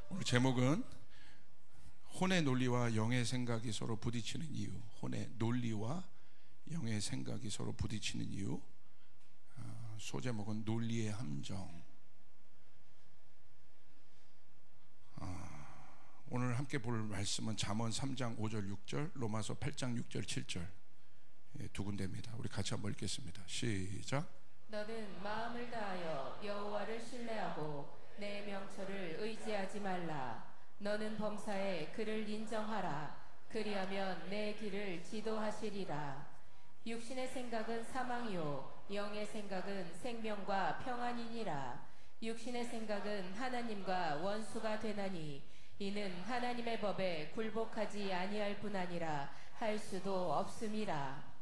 오늘 제목은 혼의 논리와 영의 생각이 서로 부딪히는 이유. 혼의 논리와 영의 생각이 서로 부딪히는 이유. 소제목은 논리의 함정. 오늘 함께 볼 말씀은 잠언 3장 5절 6절, 로마서 8장 6절 7절 두 군데입니다. 우리 같이 한번 읽겠습니다. 시작. 너는 마음을 다하여 여호와를 신뢰하고 내 명철을 의지하지 말라. 너는 범사에 그를 인정하라. 그리하면 내 길을 지도하시리라. 육신의 생각은 사망이요 영의 생각은 생명과 평안이니라. 육신의 생각은 하나님과 원수가 되나니 이는 하나님의 법에 굴복하지 아니할 뿐 아니라 할 수도 없음이라.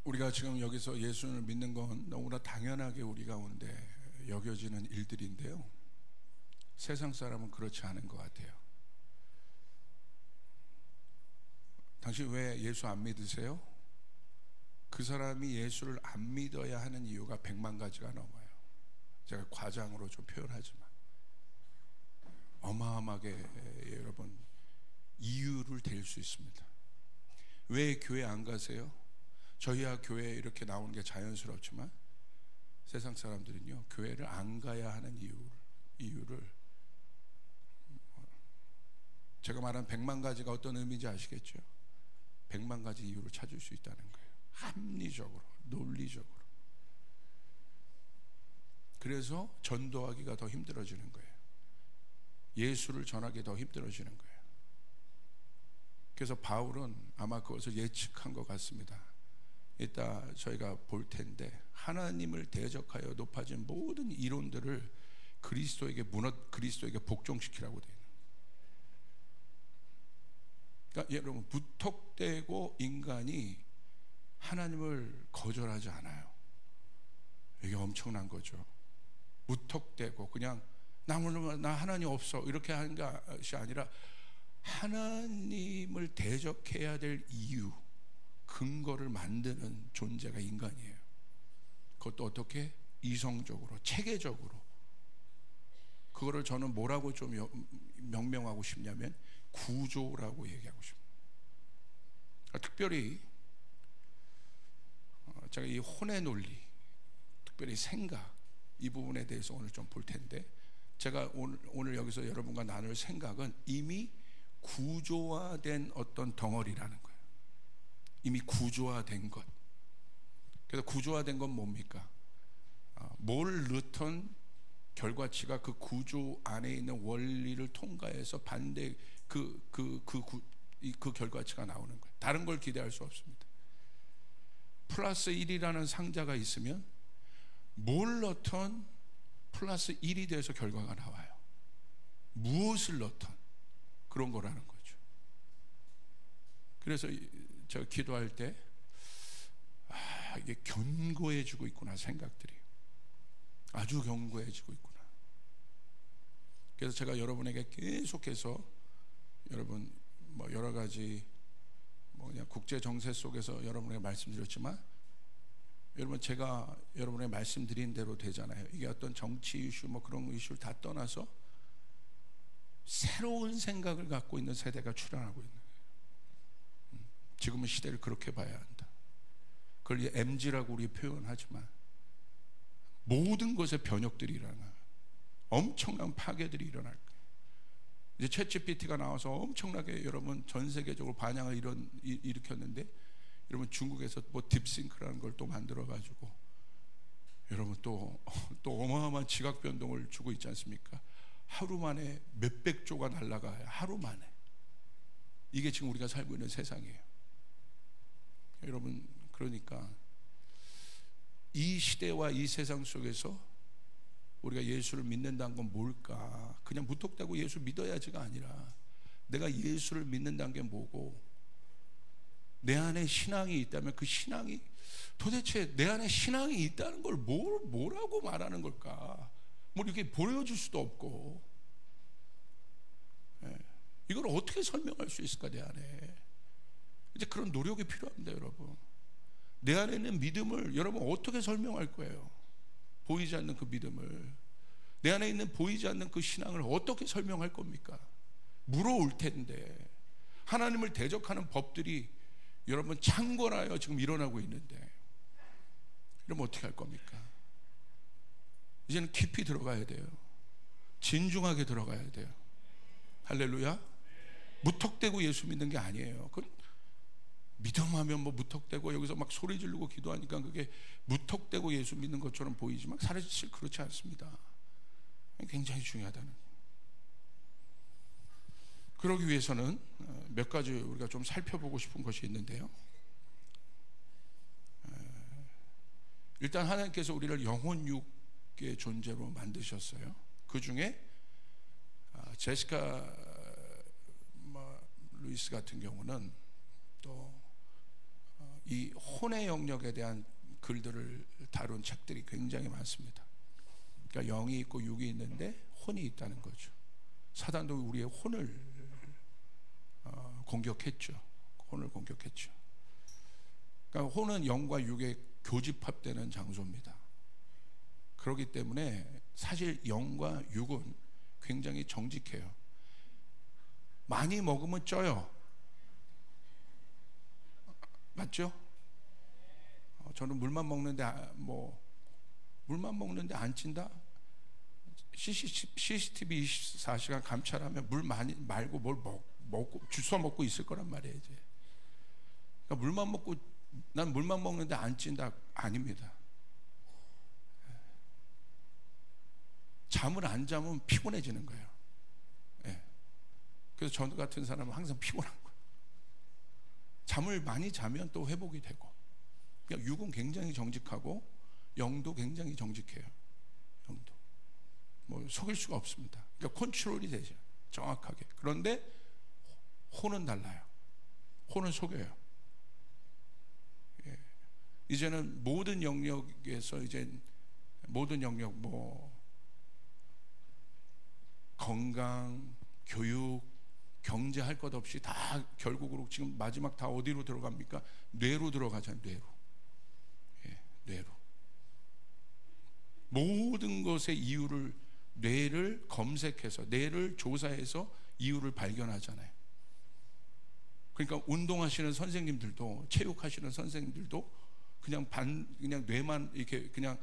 우리가 지금 여기서 예수를 믿는 건 너무나 당연하게 우리 가운데 여겨지는 일들인데요, 세상 사람은 그렇지 않은 것 같아요. 당신 왜 예수 안 믿으세요? 그 사람이 예수를 안 믿어야 하는 이유가 100만 가지가 넘어요. 제가 과장으로 좀 표현하지만 어마어마하게 여러분 이유를 댈 수 있습니다. 왜 교회 안 가세요? 저희야 교회에 이렇게 나오는 게 자연스럽지만 세상 사람들은요, 교회를 안 가야 하는 이유를 제가 말한 100만 가지가 어떤 의미인지 아시겠죠? 100만 가지 이유를 찾을 수 있다는 거예요. 합리적으로, 논리적으로. 그래서 전도하기가 더 힘들어지는 거예요. 예수를 전하기 더 힘들어지는 거예요. 그래서 바울은 아마 그것을 예측한 것 같습니다. 이따 저희가 볼 텐데, 하나님을 대적하여 높아진 모든 이론들을 그리스도에게 복종시키라고 되어 있는. 그러니까 여러분, 무턱대고 인간이 하나님을 거절하지 않아요. 이게 엄청난 거죠. 무턱대고 그냥 나 하나님 없어 이렇게 하는 것이 아니라 하나님을 대적해야 될 이유, 근거를 만드는 존재가 인간이에요. 그것도 어떻게? 이성적으로, 체계적으로. 그거를 저는 뭐라고 좀 명명하고 싶냐면 구조라고 얘기하고 싶어요. 특별히 제가 이 혼의 논리, 특별히 생각, 이 부분에 대해서 오늘 좀 볼 텐데, 제가 오늘 여기서 여러분과 나눌 생각은 이미 구조화된 어떤 덩어리라는 거예요. 이미 구조화된 것. 그래서 구조화된 건 뭡니까? 뭘 넣던 결과치가 그 구조 안에 있는 원리를 통과해서 반대 그 결과치가 나오는 거예요. 다른 걸 기대할 수 없습니다. 플러스 1이라는 상자가 있으면 뭘 넣던 플러스 1이 돼서 결과가 나와요. 무엇을 넣던 그런 거라는 거죠. 그래서 제가 기도할 때 이게 견고해지고 있구나, 생각들이 아주 견고해지고 있구나. 그래서 제가 여러분에게 계속해서 여러분 여러 가지 그냥 국제 정세 속에서 여러분에게 말씀드렸지만, 여러분 제가 여러분에게 말씀드린 대로 되잖아요. 이게 어떤 정치 이슈 그런 이슈를 다 떠나서 새로운 생각을 갖고 있는 세대가 출현하고 있는 거예요. 지금은 시대를 그렇게 봐야 한다. 그걸 MZ라고 우리 표현하지만 모든 것에 변혁들이 일어나요. 엄청난 파괴들이 일어날 거예요. 이제 챗GPT가 나와서 엄청나게 여러분 전 세계적으로 반향을 일으켰는데, 여러분 중국에서 딥싱크라는 걸 또 만들어 가지고 여러분 또 어마어마한 지각 변동을 주고 있지 않습니까? 하루 만에 몇백 조가 날아가요. 하루 만에. 이게 지금 우리가 살고 있는 세상이에요. 여러분, 그러니까 이 시대와 이 세상 속에서 우리가 예수를 믿는다는 건 뭘까? 그냥 무턱대고 예수 믿어야지가 아니라 내가 예수를 믿는다는 게 뭐고, 내 안에 신앙이 있다면 그 신앙이 도대체 내 안에 신앙이 있다는 걸 뭐라고 말하는 걸까? 이렇게 보여줄 수도 없고, 이걸 어떻게 설명할 수 있을까? 내 안에 이제 그런 노력이 필요합니다. 여러분, 내 안에 있는 믿음을 여러분 어떻게 설명할 거예요? 보이지 않는 그 믿음을. 내 안에 있는 보이지 않는 그 신앙을 어떻게 설명할 겁니까? 물어올 텐데. 하나님을 대적하는 법들이 여러분 창궐하여 지금 일어나고 있는데, 그럼 어떻게 할 겁니까? 이제는 깊이 들어가야 돼요. 진중하게 들어가야 돼요. 할렐루야. 무턱대고 예수 믿는 게 아니에요. 믿음하면 뭐 무턱대고 여기서 막 소리 지르고 기도하니까 그게 무턱대고 예수 믿는 것처럼 보이지만 사실 그렇지 않습니다. 굉장히 중요하다는. 그러기 위해서는 몇 가지 우리가 좀 살펴보고 싶은 것이 있는데요. 일단 하나님께서 우리를 영혼 육의 존재로 만드셨어요. 그 중에 제시카 루이스 같은 경우는 또 이 혼의 영역에 대한 글들을 다룬 책들이 굉장히 많습니다. 그러니까 영이 있고 육이 있는데 혼이 있다는 거죠. 사단도 우리의 혼을 공격했죠. 혼을 공격했죠. 그러니까 혼은 영과 육의 교집합되는 장소입니다. 그렇기 때문에 사실 영과 육은 굉장히 정직해요. 많이 먹으면 쪄요. 맞죠? 저는 물만 먹는데 물만 먹는데 안 찐다? CCTV 24시간 감찰하면 물 많이 말고 뭘 먹고 주워 먹고 있을 거란 말이에요. 이제. 그러니까 물만 먹고 난 물만 먹는데 안 찐다? 아닙니다. 잠을 안 자면 피곤해지는 거예요. 네. 그래서 저 같은 사람은 항상 피곤한 거예요. 잠을 많이 자면 또 회복이 되고. 그러니까 육은 굉장히 정직하고 영도 굉장히 정직해요. 영도 뭐 속일 수가 없습니다. 그러니까 컨트롤이 되죠. 정확하게. 그런데 혼은 달라요. 혼은 속여요. 예. 이제는 모든 영역에서 이제 모든 영역 건강, 교육, 경제 할 것 없이 다 결국으로 지금 마지막 다 어디로 들어갑니까? 뇌로 들어가잖아요. 뇌로. 예, 뇌로. 모든 것의 이유를 뇌를 검색해서 뇌를 조사해서 이유를 발견하잖아요. 그러니까 운동하시는 선생님들도 체육하시는 선생님들도 그냥 뇌만 이렇게 그냥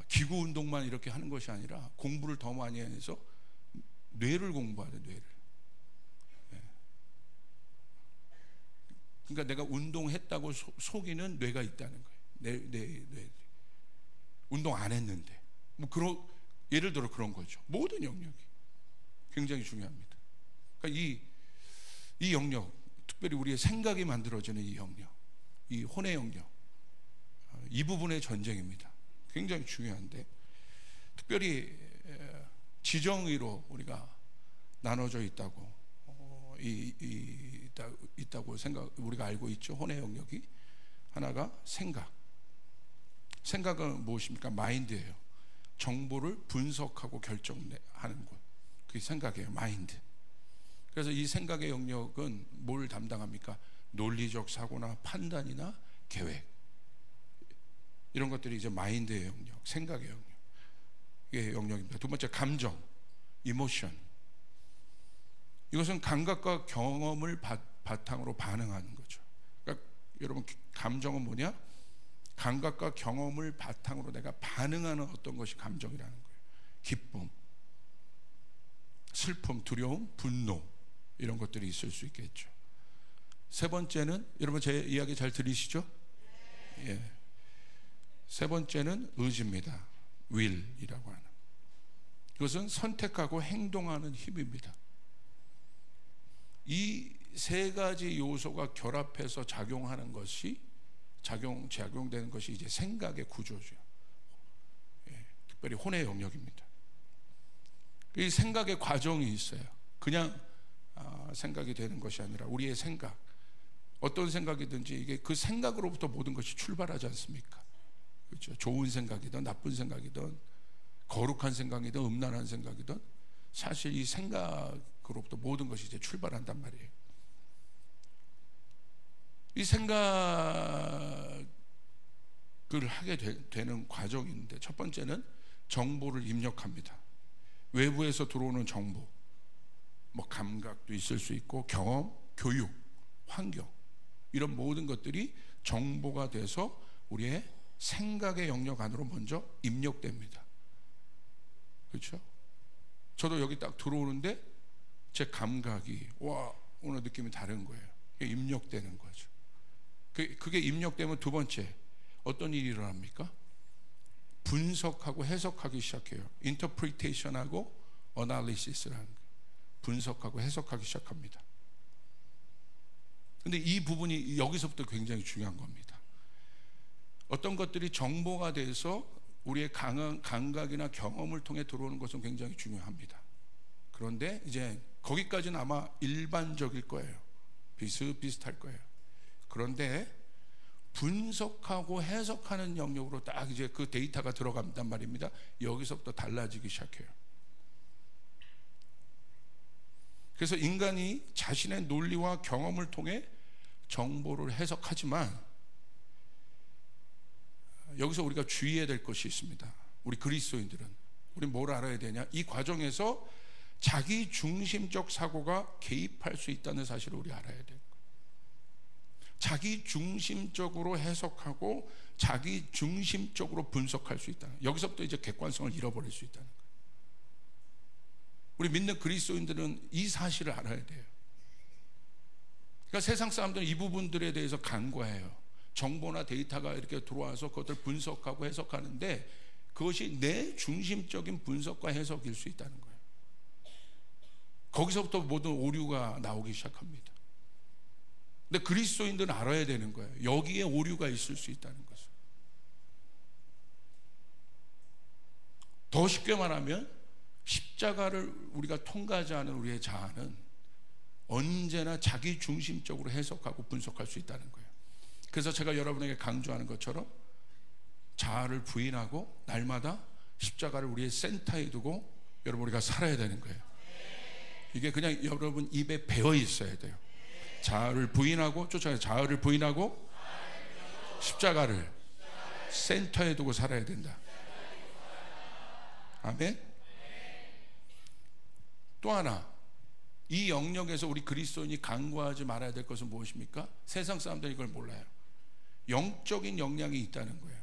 기구 운동만 이렇게 하는 것이 아니라 공부를 더 많이 해서 뇌를 공부하는 뇌를. 그러니까 내가 운동했다고 속이는 뇌가 있다는 거예요. 뇌. 운동 안 했는데. 예를 들어 그런 거죠. 모든 영역이 굉장히 중요합니다. 그러니까 이 영역, 특별히 우리의 생각이 만들어지는 이 영역, 이 혼의 영역, 이 부분의 전쟁입니다. 굉장히 중요한데, 특별히 지정의로 우리가 나눠져 있다고 있다고 우리가 알고 있죠. 혼의 영역이 하나가 생각은 무엇입니까? 마인드예요. 정보를 분석하고 결정하는 것, 그게 생각이에요. 마인드. 그래서 이 생각의 영역은 뭘 담당합니까? 논리적 사고나 판단이나 계획, 이런 것들이 이제 마인드의 영역, 생각의 영역, 이게 영역입니다. 두 번째, 감정, 이모션. 이것은 감각과 경험을 바탕으로 반응하는 거죠. 그러니까 여러분, 감정은 뭐냐? 감각과 경험을 바탕으로 내가 반응하는 어떤 것이 감정이라는 거예요. 기쁨, 슬픔, 두려움, 분노, 이런 것들이 있을 수 있겠죠. 세 번째는, 여러분 제 이야기 잘 들리시죠? 예. 세 번째는 의지입니다. will이라고 하는. 이것은 선택하고 행동하는 힘입니다. 이 세 가지 요소가 결합해서 작용하는 것이 작용되는 것이 이제 생각의 구조죠. 예, 특별히 혼의 영역입니다. 이 생각의 과정이 있어요. 그냥 생각이 되는 것이 아니라 우리의 생각, 어떤 생각이든지 이게 그 생각으로부터 모든 것이 출발하지 않습니까? 그렇죠? 좋은 생각이든 나쁜 생각이든 거룩한 생각이든 음란한 생각이든 사실 이 생각으로부터 모든 것이 이제 출발한단 말이에요. 이 생각을 하게 되는 과정인데, 첫 번째는 정보를 입력합니다. 외부에서 들어오는 정보, 뭐 감각도 있을 수 있고 경험, 교육, 환경, 이런 모든 것들이 정보가 돼서 우리의 생각의 영역 안으로 먼저 입력됩니다. 그렇죠? 저도 여기 딱 들어오는데 제 감각이 와, 오늘 느낌이 다른 거예요. 그게 입력되는 거죠. 그게 입력되면 두 번째 어떤 일이 일어납니까? 분석하고 해석하기 시작해요. 인터프리테이션하고 어널리시스라는 거예요. 분석하고 해석하기 시작합니다. 근데 이 부분이 여기서부터 굉장히 중요한 겁니다. 어떤 것들이 정보가 돼서 우리의 감각이나 경험을 통해 들어오는 것은 굉장히 중요합니다. 그런데 이제 거기까지는 아마 일반적일 거예요. 비슷비슷할 거예요. 그런데 분석하고 해석하는 영역으로 딱 이제 그 데이터가 들어간단 말입니다. 여기서부터 달라지기 시작해요. 그래서 인간이 자신의 논리와 경험을 통해 정보를 해석하지만 여기서 우리가 주의해야 될 것이 있습니다. 우리 그리스도인들은 우리 뭘 알아야 되냐? 이 과정에서 자기 중심적 사고가 개입할 수 있다는 사실을 우리 알아야 돼요. 자기 중심적으로 해석하고 자기 중심적으로 분석할 수 있다는, 여기서부터 이제 객관성을 잃어버릴 수 있다는 거예요. 우리 믿는 그리스도인들은 이 사실을 알아야 돼요. 그러니까 세상 사람들은 이 부분들에 대해서 간과해요. 정보나 데이터가 이렇게 들어와서 그것을 분석하고 해석하는데 그것이 내 중심적인 분석과 해석일 수 있다는 거예요. 거기서부터 모든 오류가 나오기 시작합니다. 근데 그리스도인들은 알아야 되는 거예요. 여기에 오류가 있을 수 있다는 것을. 더 쉽게 말하면 십자가를 우리가 통과하지 않은 우리의 자아는 언제나 자기 중심적으로 해석하고 분석할 수 있다는 거예요. 그래서 제가 여러분에게 강조하는 것처럼 자아를 부인하고 날마다 십자가를 우리의 센터에 두고 여러분 우리가 살아야 되는 거예요. 이게 그냥 여러분 입에 배어 있어야 돼요. 자아를 부인하고 쫓아가요. 자아를 부인하고 십자가를 센터에 두고 살아야 된다. 아멘. 또 하나, 이 영역에서 우리 그리스도인이 간과하지 말아야 될 것은 무엇입니까? 세상 사람들이 이걸 몰라요. 영적인 역량이 있다는 거예요.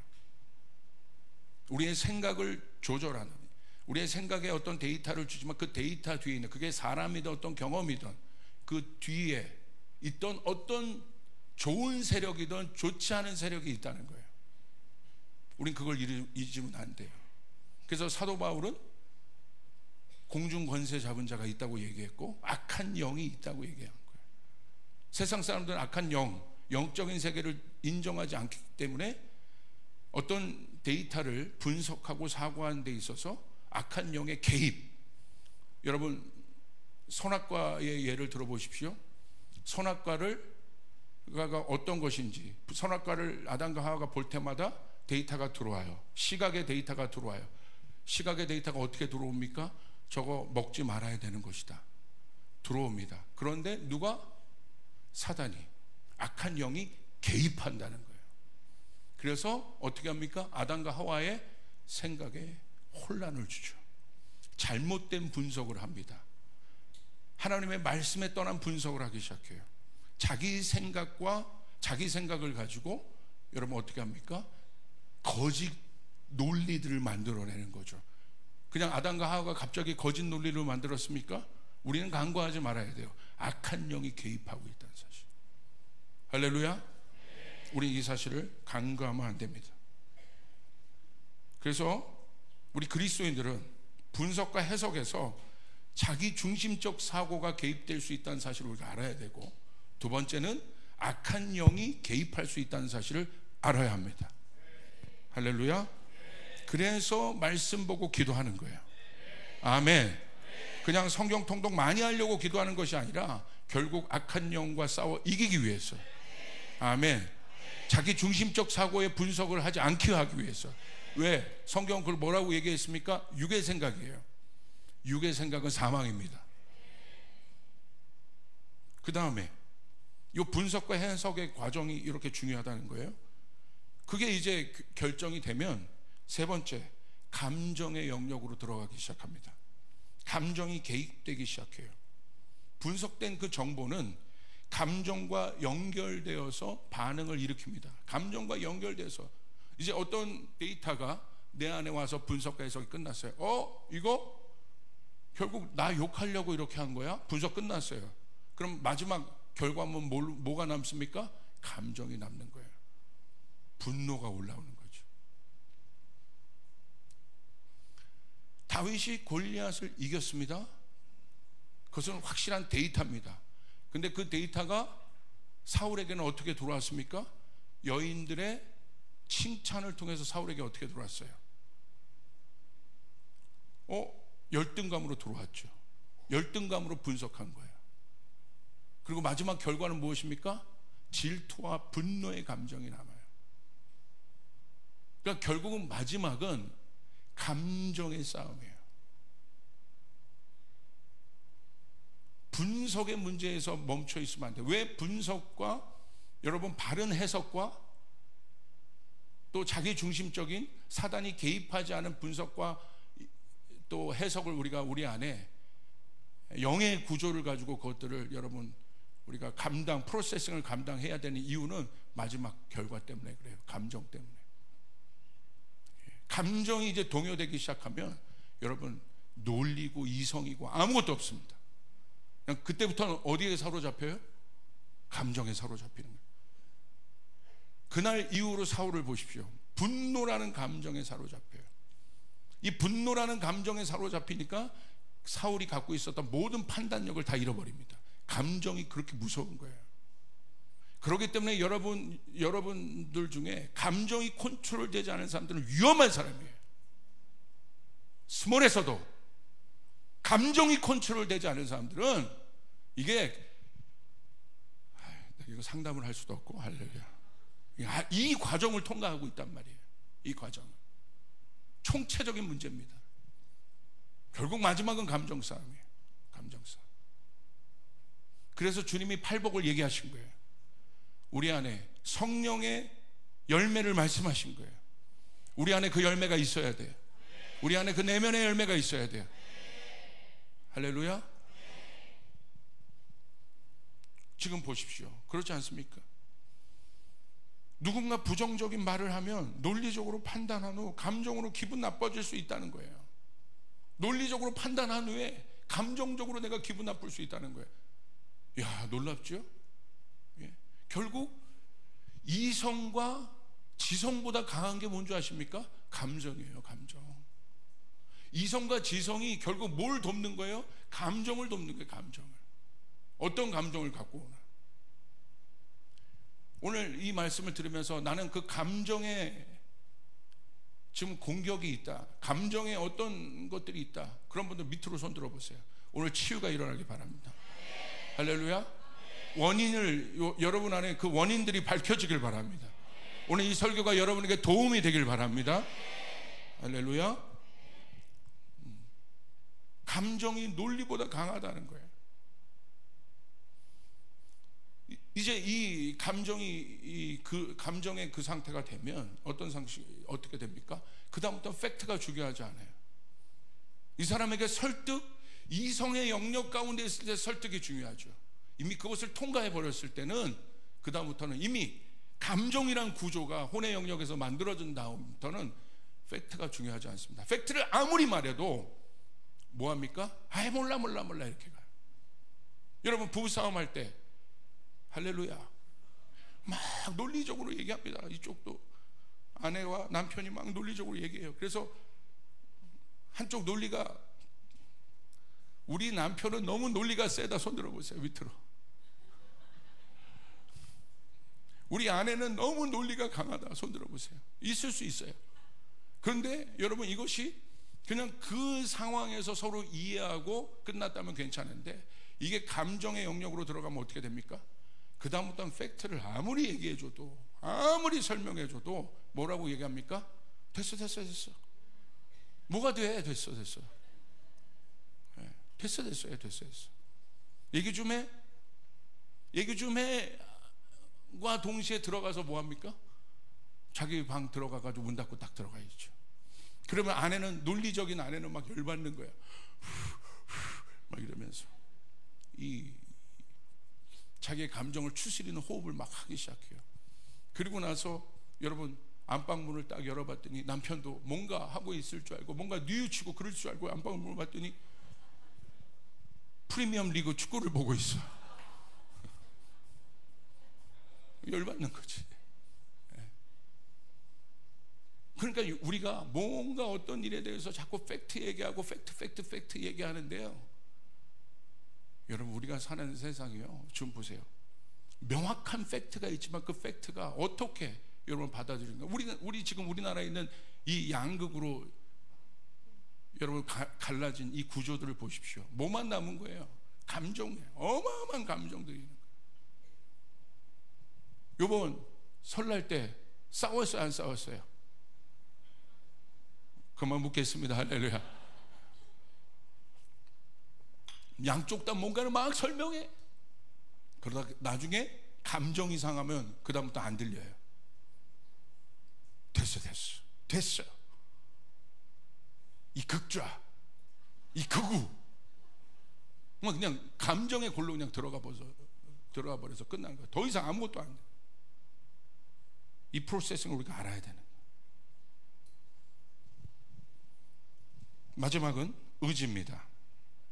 우리의 생각을 조절하는, 우리의 생각에 어떤 데이터를 주지만 그 데이터 뒤에 있는, 그게 사람이든 어떤 경험이든 그 뒤에 있던 어떤 좋은 세력이든 좋지 않은 세력이 있다는 거예요. 우린 그걸 잊으면 안 돼요. 그래서 사도 바울은 공중 권세 잡은 자가 있다고 얘기했고 악한 영이 있다고 얘기한 거예요. 세상 사람들은 악한 영적인 세계를 인정하지 않기 때문에 어떤 데이터를 분석하고 사고하는 데 있어서 악한 영의 개입, 여러분 선악과의 예를 들어보십시오. 선악과가 어떤 것인지, 선악과를 아담과 하와가 볼 때마다 데이터가 들어와요. 시각의 데이터가 들어와요. 시각의 데이터가 어떻게 들어옵니까? 저거 먹지 말아야 되는 것이다. 들어옵니다. 그런데 누가? 사단이, 악한 영이 개입한다는 거예요. 그래서 어떻게 합니까? 아담과 하와의 생각에 혼란을 주죠. 잘못된 분석을 합니다. 하나님의 말씀에 떠난 분석을 하기 시작해요. 자기 생각을 가지고 여러분 어떻게 합니까? 거짓 논리들을 만들어내는 거죠. 그냥 아담과 하와가 갑자기 거짓 논리를 만들었습니까? 우리는 간과하지 말아야 돼요. 악한 영이 개입하고 있다는 사실. 할렐루야. 우리 이 사실을 간과하면 안 됩니다. 그래서 우리 그리스도인들은 분석과 해석에서 자기 중심적 사고가 개입될 수 있다는 사실을 우리가 알아야 되고, 두 번째는 악한 영이 개입할 수 있다는 사실을 알아야 합니다. 할렐루야. 그래서 말씀 보고 기도하는 거예요. 아멘. 그냥 성경 통독 많이 하려고 기도하는 것이 아니라 결국 악한 영과 싸워 이기기 위해서. 아멘. 자기 중심적 사고의 분석을 하지 않게 하기 위해서. 왜? 성경은 그걸 뭐라고 얘기했습니까? 육의 생각이에요. 육의 생각은 사망입니다. 그 다음에 이 분석과 해석의 과정이 이렇게 중요하다는 거예요. 그게 이제 결정이 되면 세 번째, 감정의 영역으로 들어가기 시작합니다. 감정이 개입되기 시작해요. 분석된 그 정보는 감정과 연결되어서 반응을 일으킵니다. 감정과 연결돼서 이제 어떤 데이터가 내 안에 와서 분석과 해석이 끝났어요. 이거 결국 나 욕하려고 이렇게 한 거야? 분석 끝났어요. 그럼 마지막 결과는 뭐가 남습니까? 감정이 남는 거예요. 분노가 올라오는 거죠. 다윗이 골리앗을 이겼습니다. 그것은 확실한 데이터입니다. 근데 그 데이터가 사울에게는 어떻게 들어왔습니까? 여인들의 칭찬을 통해서 사울에게 어떻게 들어왔어요? 열등감으로 들어왔죠. 열등감으로 분석한 거예요. 그리고 마지막 결과는 무엇입니까? 질투와 분노의 감정이 남아요. 그러니까 결국은 마지막은 감정의 싸움이에요. 분석의 문제에서 멈춰 있으면 안 돼요. 왜 분석과 여러분 바른 해석과 또 자기 중심적인 사단이 개입하지 않은 분석과 또 해석을 우리 안에 영의 구조를 가지고 그것들을 여러분 우리가 프로세싱을 감당해야 되는 이유는 마지막 결과 때문에 그래요. 감정 때문에. 감정이 이제 동요되기 시작하면 여러분 논리고 이성이고 아무것도 없습니다. 그냥 그때부터는 어디에 사로잡혀요? 감정에 사로잡히는 거예요. 그날 이후로 사울을 보십시오. 분노라는 감정에 사로잡혀요. 이 분노라는 감정에 사로잡히니까 사울이 갖고 있었던 모든 판단력을 다 잃어버립니다. 감정이 그렇게 무서운 거예요. 그렇기 때문에 여러분들 중에 감정이 컨트롤되지 않은 사람들은 위험한 사람이에요. 스몰에서도 감정이 컨트롤되지 않은 사람들은 이게 이거 상담을 할 수도 없고 할렐루야. 이 과정을 통과하고 있단 말이에요. 이 과정은 총체적인 문제입니다. 결국 마지막은 감정 싸움이에요. 감정 싸움. 그래서 주님이 팔복을 얘기하신 거예요. 우리 안에 성령의 열매를 말씀하신 거예요. 우리 안에 그 열매가 있어야 돼요. 우리 안에 그 내면의 열매가 있어야 돼요. 할렐루야. 지금 보십시오. 그렇지 않습니까? 누군가 부정적인 말을 하면 논리적으로 판단한 후 감정으로 기분 나빠질 수 있다는 거예요. 논리적으로 판단한 후에 감정적으로 내가 기분 나쁠 수 있다는 거예요. 이야, 놀랍죠? 예. 결국 이성과 지성보다 강한 게 뭔지 아십니까? 감정이에요. 감정. 이성과 지성이 결국 뭘 돕는 거예요? 감정을 돕는 거예요. 감정을. 어떤 감정을 갖고 오나. 오늘 이 말씀을 들으면서 나는 그 감정에 지금 공격이 있다, 감정에 어떤 것들이 있다, 그런 분들 밑으로 손 들어보세요. 오늘 치유가 일어나기 바랍니다. 할렐루야. 여러분 안에 그 원인들이 밝혀지길 바랍니다. 오늘 이 설교가 여러분에게 도움이 되길 바랍니다. 할렐루야. 감정이 논리보다 강하다는 거예요. 이제 이 감정이 그 감정의 그 상태가 되면 어떻게 됩니까? 그 다음부터 팩트가 중요하지 않아요. 이 사람에게 설득, 이성의 영역 가운데 있을 때 설득이 중요하죠. 이미 그것을 통과해 버렸을 때는 그 다음부터는 이미 감정이란 구조가 혼의 영역에서 만들어진 다음부터는 팩트가 중요하지 않습니다. 팩트를 아무리 말해도 뭐합니까? 몰라 이렇게 가요. 여러분 부부싸움 할 때 할렐루야 막 논리적으로 얘기합니다. 이쪽도 아내와 남편이 막 논리적으로 얘기해요. 그래서 한쪽 논리가, 우리 남편은 너무 논리가 세다, 손 들어보세요. 밑으로. 우리 아내는 너무 논리가 강하다, 손 들어보세요. 있을 수 있어요. 그런데 여러분 이것이 그냥 그 상황에서 서로 이해하고 끝났다면 괜찮은데 이게 감정의 영역으로 들어가면 어떻게 됩니까? 그 다음부터는 팩트를 아무리 얘기해줘도, 아무리 설명해줘도 뭐라고 얘기합니까? 됐어. 뭐가 돼? 됐어. 네. 됐어. 얘기 좀 해과 동시에 들어가서 뭐합니까? 자기 방 들어가가지고 문 닫고 딱 들어가야죠. 그러면 논리적인 아내는 막 열받는 거야. 자기의 감정을 추스리는 호흡을 막 하기 시작해요. 그리고 나서 여러분 안방문을 딱 열어봤더니 남편도 뭔가 하고 있을 줄 알고 뭔가 뉘우치고 그럴 줄 알고 안방문을 봤더니 프리미엄 리그 축구를 보고 있어. 열받는 거지. 그러니까 우리가 뭔가 어떤 일에 대해서 자꾸 팩트 얘기하고 팩트 얘기하는데요, 여러분 우리가 사는 세상이요, 지금 보세요. 명확한 팩트가 있지만 그 팩트가 어떻게 여러분 받아들이는가. 우리 지금 우리나라에 있는 이 양극으로 여러분 갈라진 이 구조들을 보십시오. 뭐만 남은 거예요? 감정이에요. 어마어마한 감정들이 있는 거예요. 요번 설날 때 싸웠어요, 안 싸웠어요? 그만 묻겠습니다. 할렐루야. 양쪽 다 뭔가를 막 설명해. 그러다 나중에 감정이 상하면 그 다음부터 안 들려요. 됐어. 이 극좌, 이 극우, 그냥 감정의 골로 그냥 들어가 버려서 끝난 거예요. 더 이상 아무것도 안 돼. 이 프로세싱을 우리가 알아야 되는 거예요. 마지막은 의지입니다.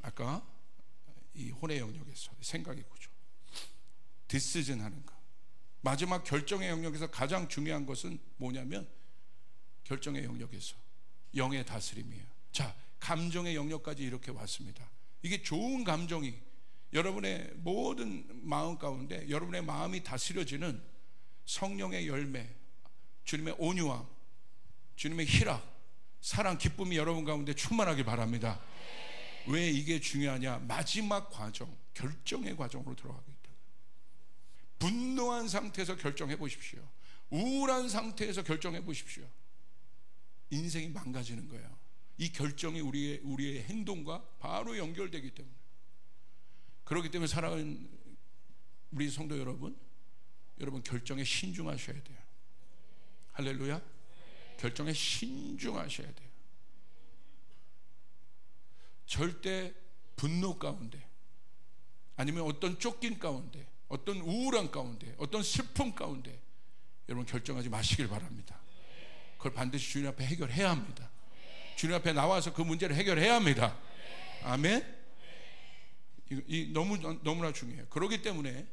아까 이 혼의 영역에서 생각의 구조, 디시전 하는 거. 마지막 결정의 영역에서 가장 중요한 것은 뭐냐면 결정의 영역에서 영의 다스림이에요. 자, 감정의 영역까지 이렇게 왔습니다. 이게 좋은 감정이 여러분의 모든 마음 가운데 여러분의 마음이 다스려지는 성령의 열매, 주님의 온유함, 주님의 희락, 사랑, 기쁨이 여러분 가운데 충만하길 바랍니다. 왜 이게 중요하냐? 마지막 과정, 결정의 과정으로 들어가기 때문에. 분노한 상태에서 결정해 보십시오. 우울한 상태에서 결정해 보십시오. 인생이 망가지는 거예요. 이 결정이 우리의 행동과 바로 연결되기 때문에. 그렇기 때문에 사랑하는 우리 성도 여러분 결정에 신중하셔야 돼요. 할렐루야. 결정에 신중하셔야 돼요. 절대 분노 가운데, 아니면 어떤 쫓긴 가운데, 어떤 우울한 가운데, 어떤 슬픔 가운데 여러분 결정하지 마시길 바랍니다. 그걸 반드시 주님 앞에 해결해야 합니다. 주님 앞에 나와서 그 문제를 해결해야 합니다. 아멘. 이 너무나 중요해요. 그렇기 때문에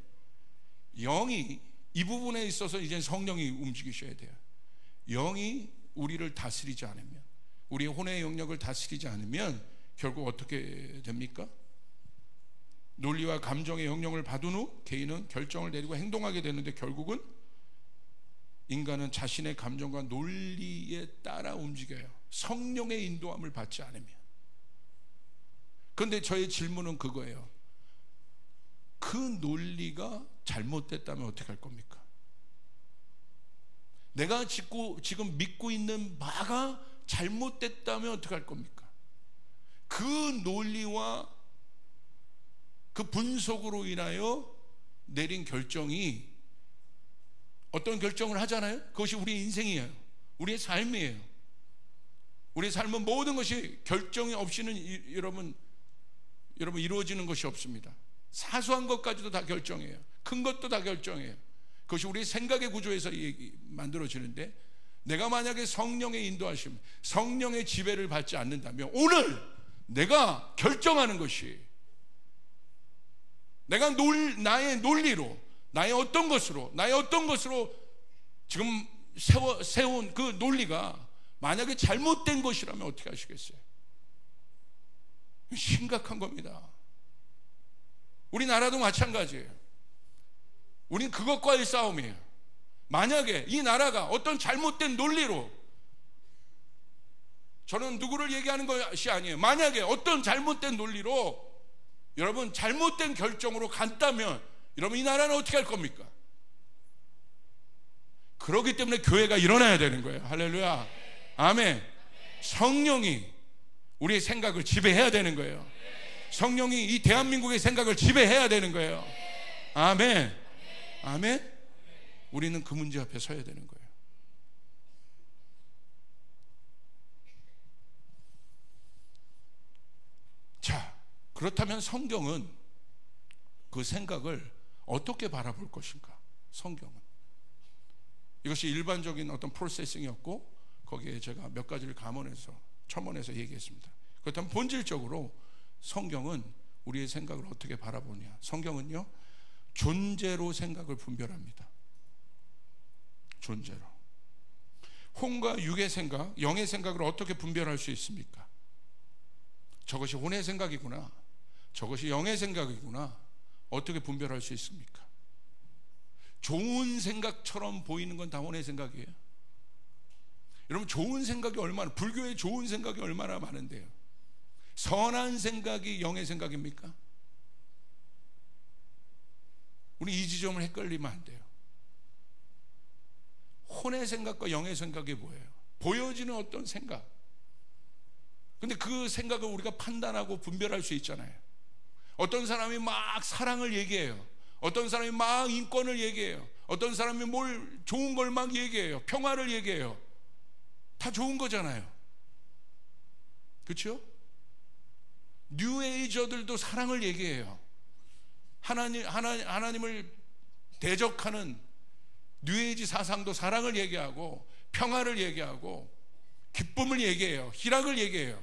영이 이 부분에 있어서 이제 성령이 움직이셔야 돼요. 영이 우리를 다스리지 않으면, 우리의 혼의 영역을 다스리지 않으면 결국 어떻게 됩니까? 논리와 감정의 영역을 받은 후 개인은 결정을 내리고 행동하게 되는데, 결국은 인간은 자신의 감정과 논리에 따라 움직여요. 성령의 인도함을 받지 않으면. 그런데 저의 질문은 그거예요. 그 논리가 잘못됐다면 어떻게 할 겁니까? 내가 지금 믿고 있는 바가 잘못됐다면 어떻게 할 겁니까? 그 논리와 그 분석으로 인하여 내린 결정이, 어떤 결정을 하잖아요. 그것이 우리의 인생이에요. 우리의 삶이에요. 우리의 삶은 모든 것이 결정이 없이는 여러분 이루어지는 것이 없습니다. 사소한 것까지도 다 결정이에요. 큰 것도 다 결정이에요. 그것이 우리의 생각의 구조에서 만들어지는데, 내가 만약에 성령의 인도하심, 성령의 지배를 받지 않는다면 오늘 내가 결정하는 것이, 내가 나의 논리로, 나의 어떤 것으로 지금 세운 그 논리가 만약에 잘못된 것이라면 어떻게 하시겠어요? 심각한 겁니다. 우리나라도 마찬가지예요. 우린 그것과의 싸움이에요. 만약에 이 나라가 어떤 잘못된 논리로, 저는 누구를 얘기하는 것이 아니에요. 만약에 어떤 잘못된 논리로 여러분 잘못된 결정으로 간다면 여러분 이 나라는 어떻게 할 겁니까? 그렇기 때문에 교회가 일어나야 되는 거예요. 할렐루야. 아멘. 성령이 우리의 생각을 지배해야 되는 거예요. 성령이 이 대한민국의 생각을 지배해야 되는 거예요. 아멘. 아멘. 우리는 그 문제 앞에 서야 되는 거예요. 자, 그렇다면 성경은 그 생각을 어떻게 바라볼 것인가? 성경은. 이것이 일반적인 어떤 프로세싱이었고 거기에 제가 몇 가지를 감원해서 첨언해서 얘기했습니다. 그렇다면 본질적으로 성경은 우리의 생각을 어떻게 바라보냐? 성경은요, 존재로 생각을 분별합니다. 존재로. 혼과 육의 생각, 영의 생각을 어떻게 분별할 수 있습니까? 저것이 혼의 생각이구나, 저것이 영의 생각이구나, 어떻게 분별할 수 있습니까? 좋은 생각처럼 보이는 건 다 혼의 생각이에요. 여러분, 좋은 생각이 얼마나, 불교의 좋은 생각이 얼마나 많은데요. 선한 생각이 영의 생각입니까? 우리 이 지점을 헷갈리면 안 돼요. 혼의 생각과 영의 생각이 뭐예요? 보여지는 어떤 생각. 근데 그 생각을 우리가 판단하고 분별할 수 있잖아요. 어떤 사람이 막 사랑을 얘기해요. 어떤 사람이 막 인권을 얘기해요. 어떤 사람이 뭘 좋은 걸 막 얘기해요. 평화를 얘기해요. 다 좋은 거잖아요. 그렇죠? 뉴에이저들도 사랑을 얘기해요. 하나님을 대적하는 뉴에이지 사상도 사랑을 얘기하고 평화를 얘기하고 기쁨을 얘기해요. 희락을 얘기해요.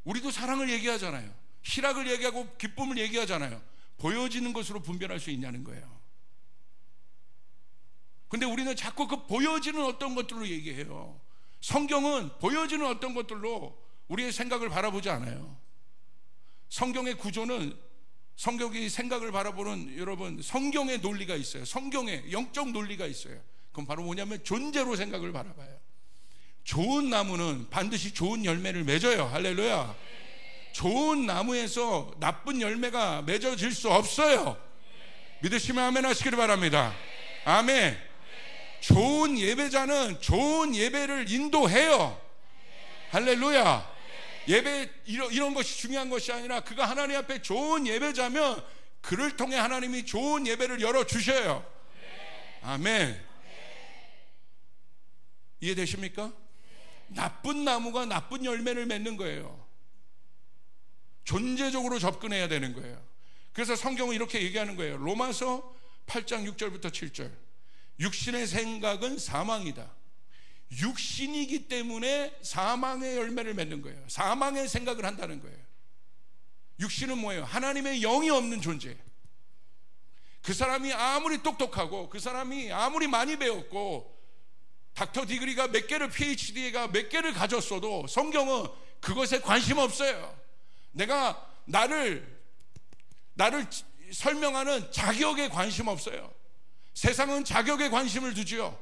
우리도 사랑을 얘기하잖아요. 희락을 얘기하고 기쁨을 얘기하잖아요. 보여지는 것으로 분별할 수 있냐는 거예요. 근데 우리는 자꾸 그 보여지는 어떤 것들로 얘기해요. 성경은 보여지는 어떤 것들로 우리의 생각을 바라보지 않아요. 성경의 구조는, 성경이 생각을 바라보는, 여러분, 성경의 논리가 있어요. 성경의 영적 논리가 있어요. 그건 바로 뭐냐면 존재로 생각을 바라봐요. 좋은 나무는 반드시 좋은 열매를 맺어요. 할렐루야. 좋은 나무에서 나쁜 열매가 맺어질 수 없어요. 믿으시면 아멘 하시기를 바랍니다. 아멘. 좋은 예배자는 좋은 예배를 인도해요. 할렐루야. 예배, 이런 것이 중요한 것이 아니라 그가 하나님 앞에 좋은 예배자면 그를 통해 하나님이 좋은 예배를 열어주셔요. 아멘. 이해되십니까? 나쁜 나무가 나쁜 열매를 맺는 거예요. 존재적으로 접근해야 되는 거예요. 그래서 성경은 이렇게 얘기하는 거예요. 로마서 8장 6절부터 7절. 육신의 생각은 사망이다. 육신이기 때문에 사망의 열매를 맺는 거예요. 사망의 생각을 한다는 거예요. 육신은 뭐예요? 하나님의 영이 없는 존재. 그 사람이 아무리 똑똑하고 그 사람이 아무리 많이 배웠고 닥터 디그리가 몇 개를, PhD가 몇 개를 가졌어도 성경은 그것에 관심 없어요. 내가 나를 설명하는 자격에 관심 없어요. 세상은 자격에 관심을 두지요.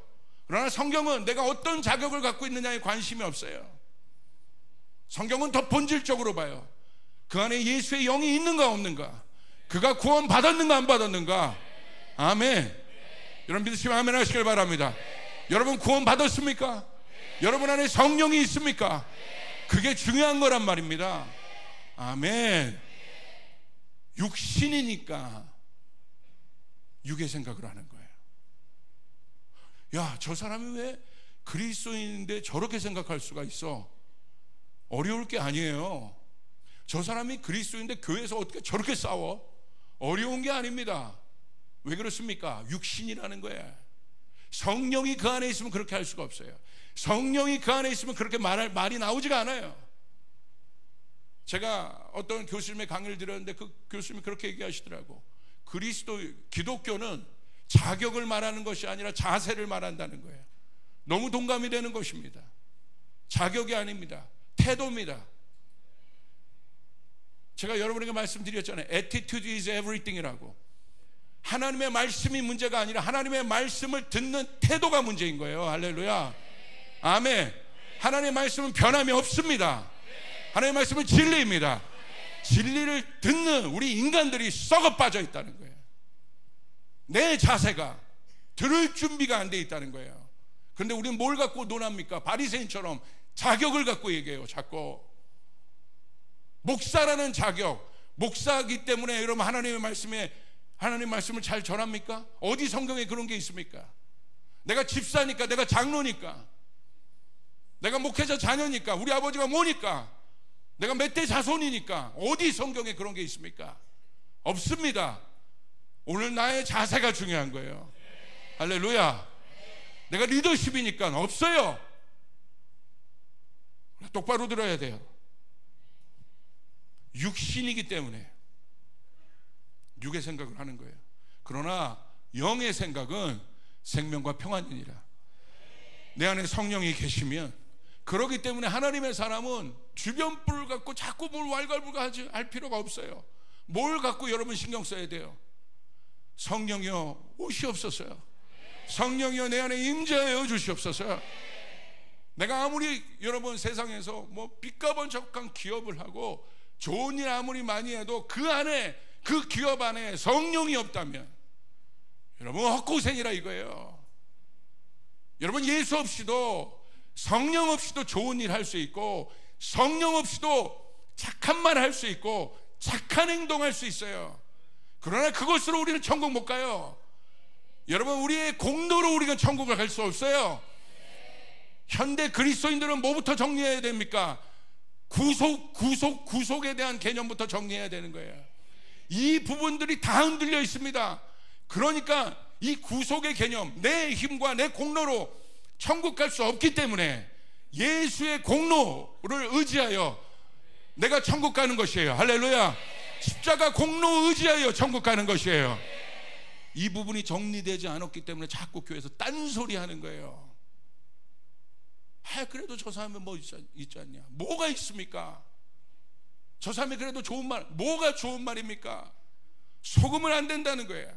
그러나 성경은 내가 어떤 자격을 갖고 있느냐에 관심이 없어요. 성경은 더 본질적으로 봐요. 그 안에 예수의 영이 있는가 없는가, 그가 구원 받았는가 안 받았는가. 아멘. 여러분 믿으시면 아멘 하시길 바랍니다. 여러분 구원 받았습니까? 여러분 안에 성령이 있습니까? 그게 중요한 거란 말입니다. 아멘. 육신이니까 육의 생각을 하는 거예요. 야, 저 사람이 왜 그리스도인인데 저렇게 생각할 수가 있어? 어려울 게 아니에요. 저 사람이 그리스도인인데 교회에서 어떻게 저렇게 싸워? 어려운 게 아닙니다. 왜 그렇습니까? 육신이라는 거예요. 성령이 그 안에 있으면 그렇게 할 수가 없어요. 성령이 그 안에 있으면 그렇게 말이 나오지가 않아요. 제가 어떤 교수님의 강의를 들었는데 그 교수님이 그렇게 얘기하시더라고. 기독교는 자격을 말하는 것이 아니라 자세를 말한다는 거예요. 너무 동감이 되는 것입니다. 자격이 아닙니다. 태도입니다. 제가 여러분에게 말씀드렸잖아요. Attitude is everything이라고. 하나님의 말씀이 문제가 아니라 하나님의 말씀을 듣는 태도가 문제인 거예요. 할렐루야. 아멘. 하나님의 말씀은 변함이 없습니다. 하나님의 말씀은 진리입니다. 진리를 듣는 우리 인간들이 썩어 빠져 있다는 거예요. 내 자세가 들을 준비가 안 돼 있다는 거예요. 그런데 우리는 뭘 갖고 논합니까? 바리새인처럼 자격을 갖고 얘기해요. 자꾸 목사라는 자격, 목사이기 때문에 여러분 하나님 말씀을 잘 전합니까? 어디 성경에 그런 게 있습니까? 내가 집사니까, 내가 장로니까, 내가 목회자 자녀니까, 우리 아버지가 뭐니까, 내가 몇 대 자손이니까, 어디 성경에 그런 게 있습니까? 없습니다. 오늘 나의 자세가 중요한 거예요. 할렐루야. 내가 리더십이니까 없어요. 똑바로 들어야 돼요. 육신이기 때문에 육의 생각을 하는 거예요. 그러나 영의 생각은 생명과 평안이니라. 내 안에 성령이 계시면, 그렇기 때문에 하나님의 사람은 주변 뿔 갖고 자꾸 뭘 왈가왈부가 할 필요가 없어요. 뭘 갖고 여러분 신경 써야 돼요? 성령이여 오시옵소서요. 성령이여 내 안에 임재하여 주시옵소서. 내가 아무리 여러분 세상에서 뭐 빚가번적한 기업을 하고 좋은 일 아무리 많이 해도 그 안에, 그 기업 안에 성령이 없다면 여러분 헛고생이라 이거예요. 여러분 예수 없이도, 성령 없이도 좋은 일 할 수 있고, 성령 없이도 착한 말 할 수 있고 착한 행동할 수 있어요. 그러나 그것으로 우리는 천국 못 가요. 여러분 우리의 공로로 우리가 천국을 갈 수 없어요. 현대 그리스도인들은 뭐부터 정리해야 됩니까? 구속에 대한 개념부터 정리해야 되는 거예요. 이 부분들이 다 흔들려 있습니다. 그러니까 이 구속의 개념, 내 힘과 내 공로로 천국 갈 수 없기 때문에 예수의 공로를 의지하여 내가 천국 가는 것이에요. 할렐루야. 십자가 공로 의지하여 천국 가는 것이에요. 이 부분이 정리되지 않았기 때문에 자꾸 교회에서 딴소리 하는 거예요. 그래도 저 사람은 뭐 있지 않냐? 뭐가 있습니까? 저 사람이 그래도 좋은 말, 뭐가 좋은 말입니까? 속으면 안 된다는 거예요.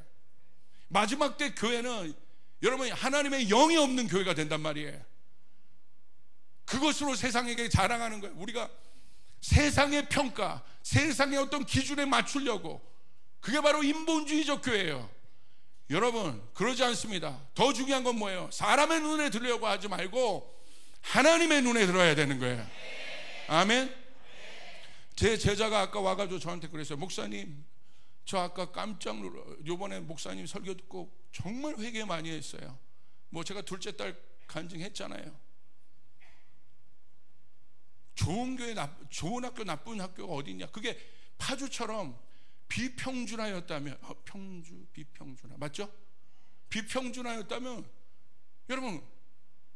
마지막 때 교회는 여러분 하나님의 영이 없는 교회가 된단 말이에요. 그것으로 세상에게 자랑하는 거예요. 우리가 세상의 평가, 세상의 어떤 기준에 맞추려고, 그게 바로 인본주의적 교회예요. 여러분 그러지 않습니다. 더 중요한 건 뭐예요? 사람의 눈에 들으려고 하지 말고 하나님의 눈에 들어야 되는 거예요. 아멘. 제 제자가 아까 와가지고 저한테 그랬어요. 목사님, 저 아까 깜짝 놀라, 요번에 목사님 설교 듣고 정말 회개 많이 했어요. 뭐 제가 둘째 딸 간증했잖아요. 좋은 교회, 좋은 학교, 나쁜 학교가 어디 있냐? 그게 파주처럼 비평준화였다면, 비평준화 맞죠? 비평준화였다면 여러분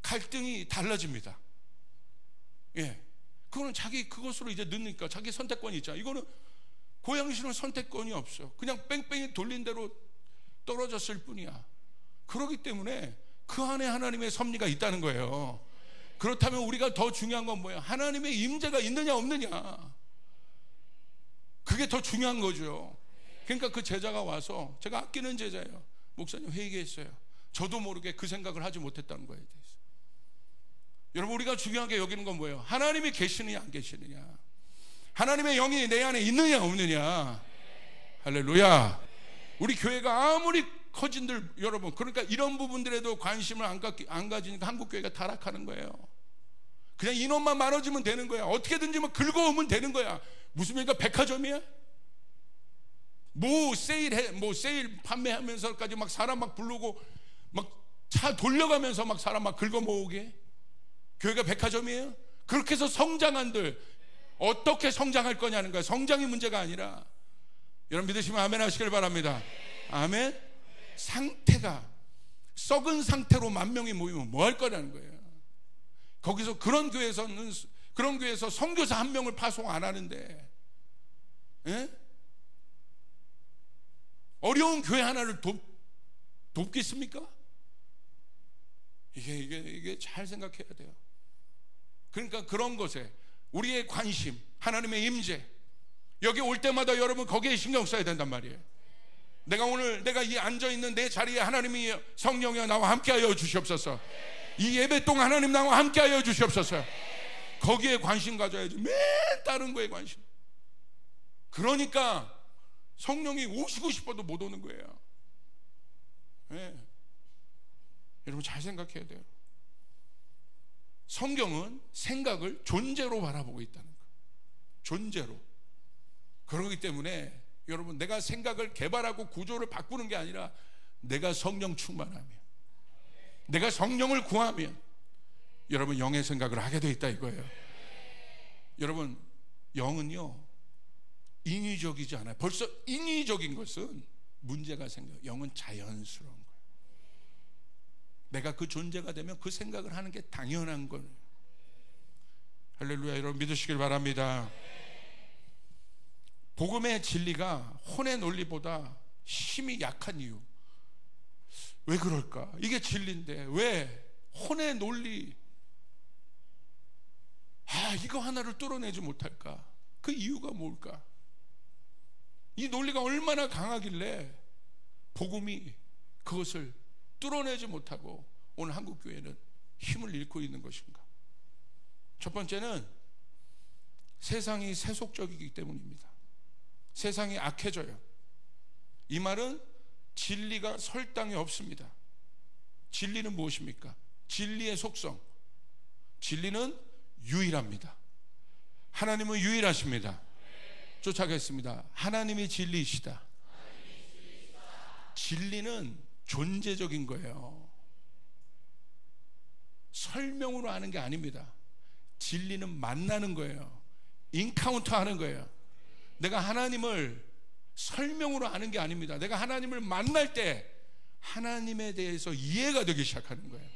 갈등이 달라집니다. 예, 그거는 자기 그것으로 이제 넣으니까 자기 선택권이 있잖아. 이거는 고양시는 선택권이 없어. 그냥 뺑뺑이 돌린 대로 떨어졌을 뿐이야. 그렇기 때문에 그 안에 하나님의 섭리가 있다는 거예요. 그렇다면 우리가 더 중요한 건 뭐예요? 하나님의 임재가 있느냐 없느냐. 그게 더 중요한 거죠. 그러니까 그 제자가 와서, 제가 아끼는 제자예요. 목사님 회개했어요. 저도 모르게 그 생각을 하지 못했다는 거에 대해서. 여러분 우리가 중요하게 여기는 건 뭐예요? 하나님이 계시느냐 안 계시느냐, 하나님의 영이 내 안에 있느냐 없느냐. 할렐루야. 우리 교회가 아무리 커진들 여러분, 그러니까 이런 부분들에도 관심을 안 가지니까 한국교회가 타락하는 거예요. 그냥 인원만 많아지면 되는 거야. 어떻게든지 뭐 긁어오면 되는 거야. 무슨 말인가? 백화점이야? 뭐 세일 판매하면서까지 막 사람 막 부르고 막 차 돌려가면서 막 사람 막 긁어 모으게. 교회가 백화점이에요? 그렇게 해서 성장한들 어떻게 성장할 거냐는 거야. 성장이 문제가 아니라, 여러분 믿으시면 아멘 하시길 바랍니다. 아멘. 상태가 썩은 상태로 10,000명이 모이면 뭐 할 거라는 거예요. 거기서 그런 교회에서 선교사 1명을 파송 안 하는데, 예? 어려운 교회 하나를 돕겠습니까? 이게 잘 생각해야 돼요. 그러니까 그런 것에 우리의 관심, 하나님의 임재, 여기 올 때마다 여러분 거기에 신경 써야 된단 말이에요. 내가 이 앉아있는 내 자리에 하나님이 성령이여 나와 함께하여 주시옵소서. 이 예배 동안 하나님 나와 함께하여 주시옵소서. 거기에 관심 가져야지. 맨 다른 거에 관심. 그러니까 성령이 오시고 싶어도 못 오는 거예요. 네. 여러분 잘 생각해야 돼요. 성경은 생각을 존재로 바라보고 있다는 거예요. 존재로. 그렇기 때문에 여러분 내가 생각을 개발하고 구조를 바꾸는 게 아니라, 내가 성령 충만하면, 내가 성령을 구하면 여러분 영의 생각을 하게 돼 있다 이거예요. 여러분 영은요 인위적이지 않아요. 벌써 인위적인 것은 문제가 생겨요. 영은 자연스러운 거예요. 내가 그 존재가 되면 그 생각을 하는 게 당연한 거예요. 할렐루야. 여러분 믿으시길 바랍니다. 복음의 진리가 혼의 논리보다 힘이 약한 이유, 왜 그럴까? 이게 진리인데 왜 혼의 논리, 이거 하나를 뚫어내지 못할까? 그 이유가 뭘까? 이 논리가 얼마나 강하길래 복음이 그것을 뚫어내지 못하고 오늘 한국교회는 힘을 잃고 있는 것인가? 첫 번째는 세상이 세속적이기 때문입니다. 세상이 악해져요. 이 말은 진리가 설 땅에 없습니다. 진리는 무엇입니까? 진리의 속성, 진리는 유일합니다. 하나님은 유일하십니다. 쫓아가겠습니다. 하나님이 진리이시다. 진리는 존재적인 거예요. 설명으로 하는 게 아닙니다. 진리는 만나는 거예요. 인카운터 하는 거예요. 내가 하나님을 설명으로 아는 게 아닙니다. 내가 하나님을 만날 때 하나님에 대해서 이해가 되기 시작하는 거예요.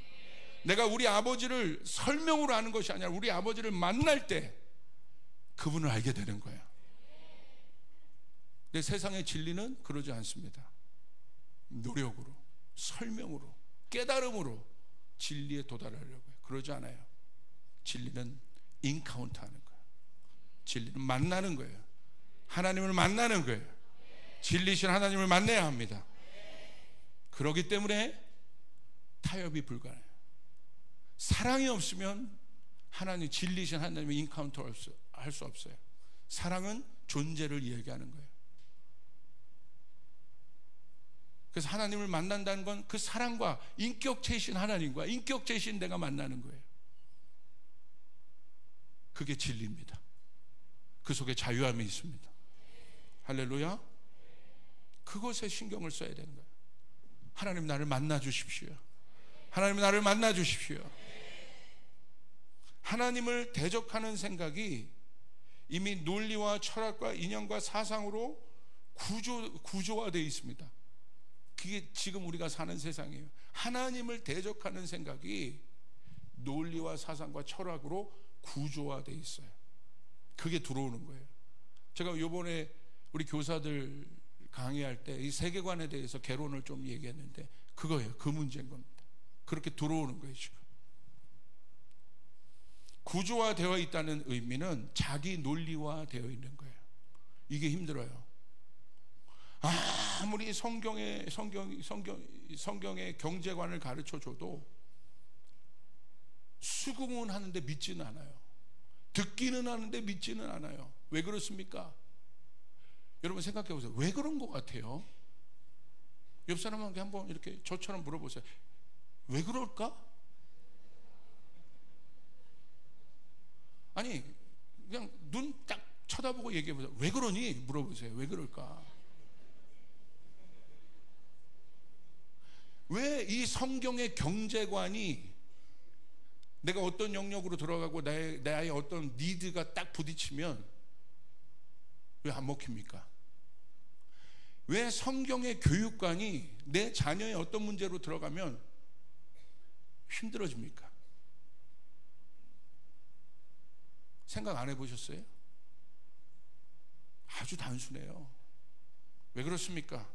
내가 우리 아버지를 설명으로 아는 것이 아니라 우리 아버지를 만날 때 그분을 알게 되는 거예요. 근데 세상의 진리는 그러지 않습니다. 노력으로, 설명으로, 깨달음으로 진리에 도달하려고 해요. 그러지 않아요. 진리는 인카운터 하는 거예요. 진리는 만나는 거예요. 하나님을 만나는 거예요. 진리신 하나님을 만나야 합니다. 그렇기 때문에 타협이 불가해요. 사랑이 없으면 하나님, 진리신 하나님의 인카운터 할 수 없어요. 사랑은 존재를 이야기하는 거예요. 그래서 하나님을 만난다는 건 그 사랑과 인격체이신 하나님과 인격체이신 내가 만나는 거예요. 그게 진리입니다. 그 속에 자유함이 있습니다. 할렐루야. 그것에 신경을 써야 되는 거예요. 하나님 나를 만나 주십시오. 하나님 나를 만나 주십시오. 하나님을 대적하는 생각이 이미 논리와 철학과 이념과 사상으로 구조화되어 있습니다. 그게 지금 우리가 사는 세상이에요. 하나님을 대적하는 생각이 논리와 사상과 철학으로 구조화되어 있어요. 그게 들어오는 거예요. 제가 이번에 우리 교사들 강의할 때 이 세계관에 대해서 개론을 좀 얘기했는데 그거예요. 그 문제인 겁니다. 그렇게 들어오는 거예요. 지금 구조화되어 있다는 의미는 자기 논리화되어 있는 거예요. 이게 힘들어요. 아무리 성경의 경제관을 가르쳐줘도 수긍은 하는데 믿지는 않아요. 듣기는 하는데 믿지는 않아요. 왜 그렇습니까? 여러분 생각해 보세요. 왜 그런 것 같아요? 옆 사람한테 한번 이렇게 저처럼 물어보세요. 왜 그럴까? 아니 그냥 눈 딱 쳐다보고 얘기해 보세요. 왜 그러니? 물어보세요. 왜 그럴까? 왜 이 성경의 경제관이 내가 어떤 영역으로 들어가고 나의 어떤 니드가 딱 부딪히면 왜 안 먹힙니까? 왜 성경의 교육관이 내 자녀의 어떤 문제로 들어가면 힘들어집니까? 생각 안 해보셨어요? 아주 단순해요. 왜 그렇습니까?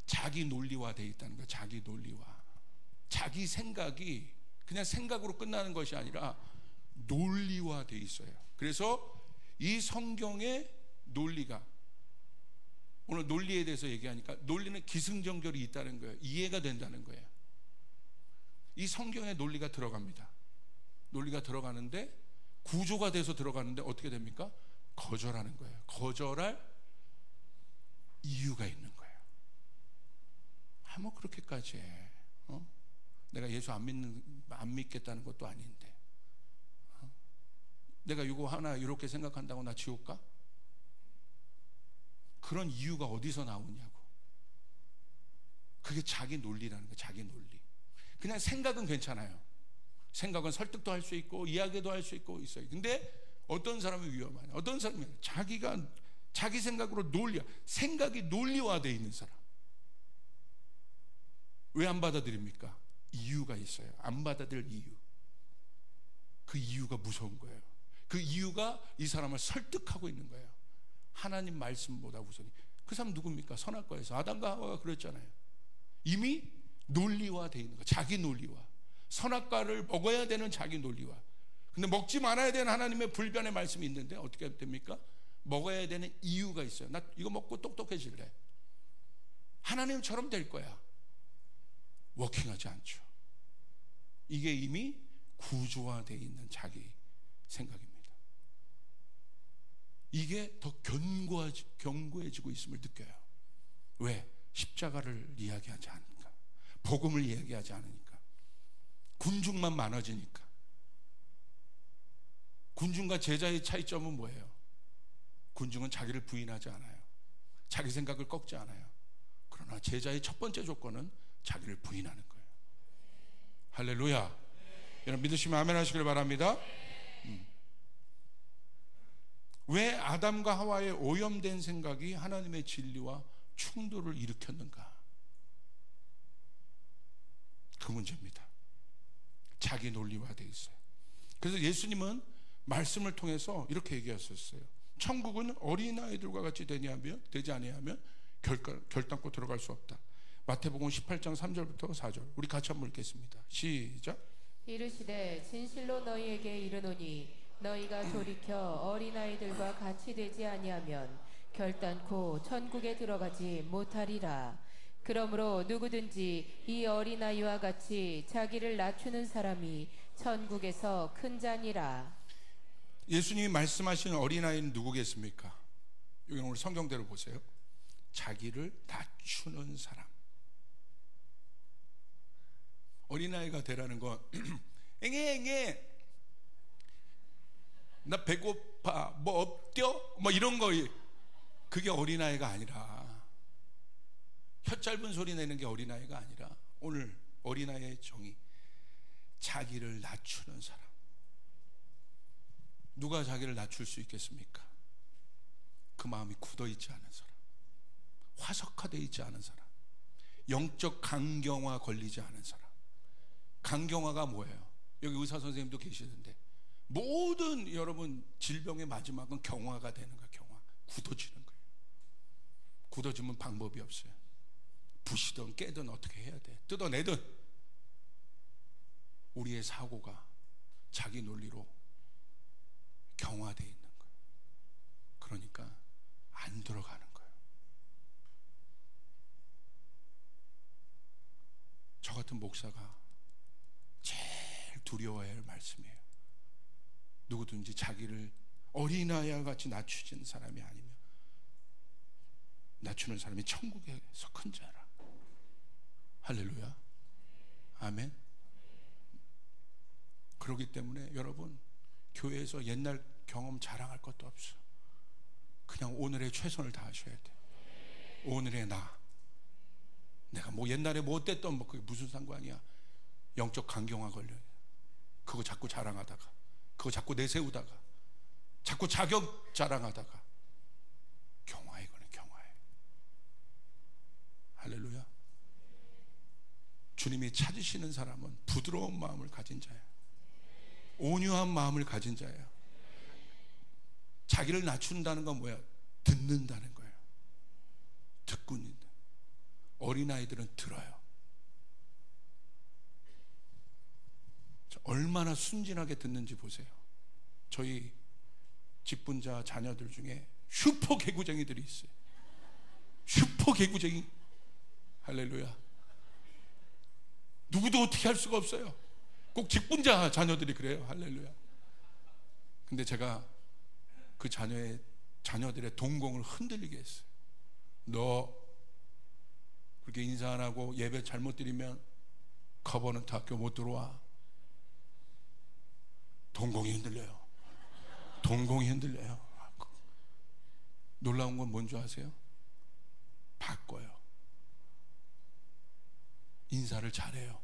자기 논리화 되어 있다는 거예요. 자기 논리화. 자기 생각이 그냥 생각으로 끝나는 것이 아니라 논리화 되어 있어요. 그래서 이 성경의 논리가, 오늘 논리에 대해서 얘기하니까 논리는 기승전결이 있다는 거예요. 이해가 된다는 거예요. 이 성경의 논리가 들어갑니다. 논리가 들어가는데 구조가 돼서 들어가는데 어떻게 됩니까? 거절하는 거예요. 거절할 이유가 있는 거예요. 뭐 그렇게까지 해. 내가 예수 안 믿겠다는 것도 아닌데, 내가 이거 하나 이렇게 생각한다고 나 지옥 가? 그런 이유가 어디서 나오냐고. 그게 자기 논리라는 거예요. 자기 논리. 그냥 생각은 괜찮아요. 생각은 설득도 할 수 있고 이야기도 할 수 있고 있어요. 근데 어떤 사람이 위험하냐? 어떤 사람이 자기가 자기 생각으로 생각이 논리화되어 있는 사람. 왜 안 받아들입니까? 이유가 있어요. 안 받아들일 이유. 그 이유가 무서운 거예요. 그 이유가 이 사람을 설득하고 있는 거예요. 하나님 말씀보다 우선이. 그 사람 누굽니까? 선악과에서 아담과 하와가 그랬잖아요. 이미 논리화되어 있는 거예요. 자기 논리화. 선악과를 먹어야 되는 자기 논리화. 근데 먹지 말아야 되는 하나님의 불변의 말씀이 있는데 어떻게 됩니까? 먹어야 되는 이유가 있어요. 나 이거 먹고 똑똑해질래. 하나님처럼 될 거야. 워킹하지 않죠. 이게 이미 구조화되어 있는 자기 생각입니다. 이게 더 견고해지고 있음을 느껴요. 왜? 십자가를 이야기하지 않으니까. 복음을 이야기하지 않으니까. 군중만 많아지니까. 군중과 제자의 차이점은 뭐예요? 군중은 자기를 부인하지 않아요. 자기 생각을 꺾지 않아요. 그러나 제자의 첫 번째 조건은 자기를 부인하는 거예요. 할렐루야. 여러분 믿으시면 아멘 하시길 바랍니다. 왜 아담과 하와의 오염된 생각이 하나님의 진리와 충돌을 일으켰는가? 그 문제입니다. 자기 논리화되어 있어요. 그래서 예수님은 말씀을 통해서 이렇게 얘기하셨어요. 천국은 어린아이들과 같이 되지 아니하면 결단코 들어갈 수 없다. 마태복음 18장 3절부터 4절. 우리 같이 한번 읽겠습니다. 시작. 이르시되 진실로 너희에게 이르노니 너희가 돌이켜 어린아이들과 같이 되지 아니하면 결단코 천국에 들어가지 못하리라. 그러므로 누구든지 이 어린아이와 같이 자기를 낮추는 사람이 천국에서 큰 자니라. 예수님이 말씀하신 어린아이는 누구겠습니까? 여기 오늘 성경대로 보세요. 자기를 낮추는 사람. 어린아이가 되라는 건 앵애 나 배고파 뭐 없죠? 뭐 이런 거. 그게 어린아이가 아니라, 혀 짧은 소리 내는 게 어린아이가 아니라, 오늘 어린아이의 정의, 자기를 낮추는 사람. 누가 자기를 낮출 수 있겠습니까? 그 마음이 굳어있지 않은 사람, 화석화되어 있지 않은 사람, 영적 강경화 걸리지 않은 사람. 강경화가 뭐예요? 여기 의사 선생님도 계시는데, 모든 여러분 질병의 마지막은 경화가 되는 거예요. 경화. 굳어지는 거예요. 굳어지면 방법이 없어요. 부시든 깨든 어떻게 해야 돼. 뜯어내든. 우리의 사고가 자기 논리로 경화되어 있는 거예요. 그러니까 안 들어가는 거예요. 저 같은 목사가 제일 두려워해야 할 말씀이에요. 누구든지 자기를 어린아이와 같이 낮추는 사람이 아니면, 낮추는 사람이 천국에서 큰 자라. 할렐루야. 아멘. 그렇기 때문에 여러분, 교회에서 옛날 경험 자랑할 것도 없어. 그냥 오늘의 최선을 다하셔야 돼. 오늘의 나. 내가 뭐 옛날에 뭐 어땠던 뭐 그게 무슨 상관이야. 영적 강경화 걸려요. 그거 자꾸 자랑하다가, 그거 자꾸 내세우다가, 자꾸 자격 자랑하다가 경화에 걸려. 경화에. 할렐루야. 주님이 찾으시는 사람은 부드러운 마음을 가진 자야. 온유한 마음을 가진 자예요. 자기를 낮춘다는 건 뭐야? 듣는다는 거예요. 듣고 있는. 어린아이들은 들어요. 얼마나 순진하게 듣는지 보세요. 저희 직분자 자녀들 중에 슈퍼 개구쟁이들이 있어요. 슈퍼 개구쟁이. 할렐루야. 누구도 어떻게 할 수가 없어요. 꼭 직분자 자녀들이 그래요. 할렐루야. 근데 제가 그 자녀들의 동공을 흔들리게 했어요. 너 그렇게 인사 안 하고 예배 잘못 드리면 커버넌트 학교 못 들어와. 동공이 흔들려요. 동공이 흔들려요. 놀라운 건 뭔지 아세요? 바꿔요. 인사를 잘해요.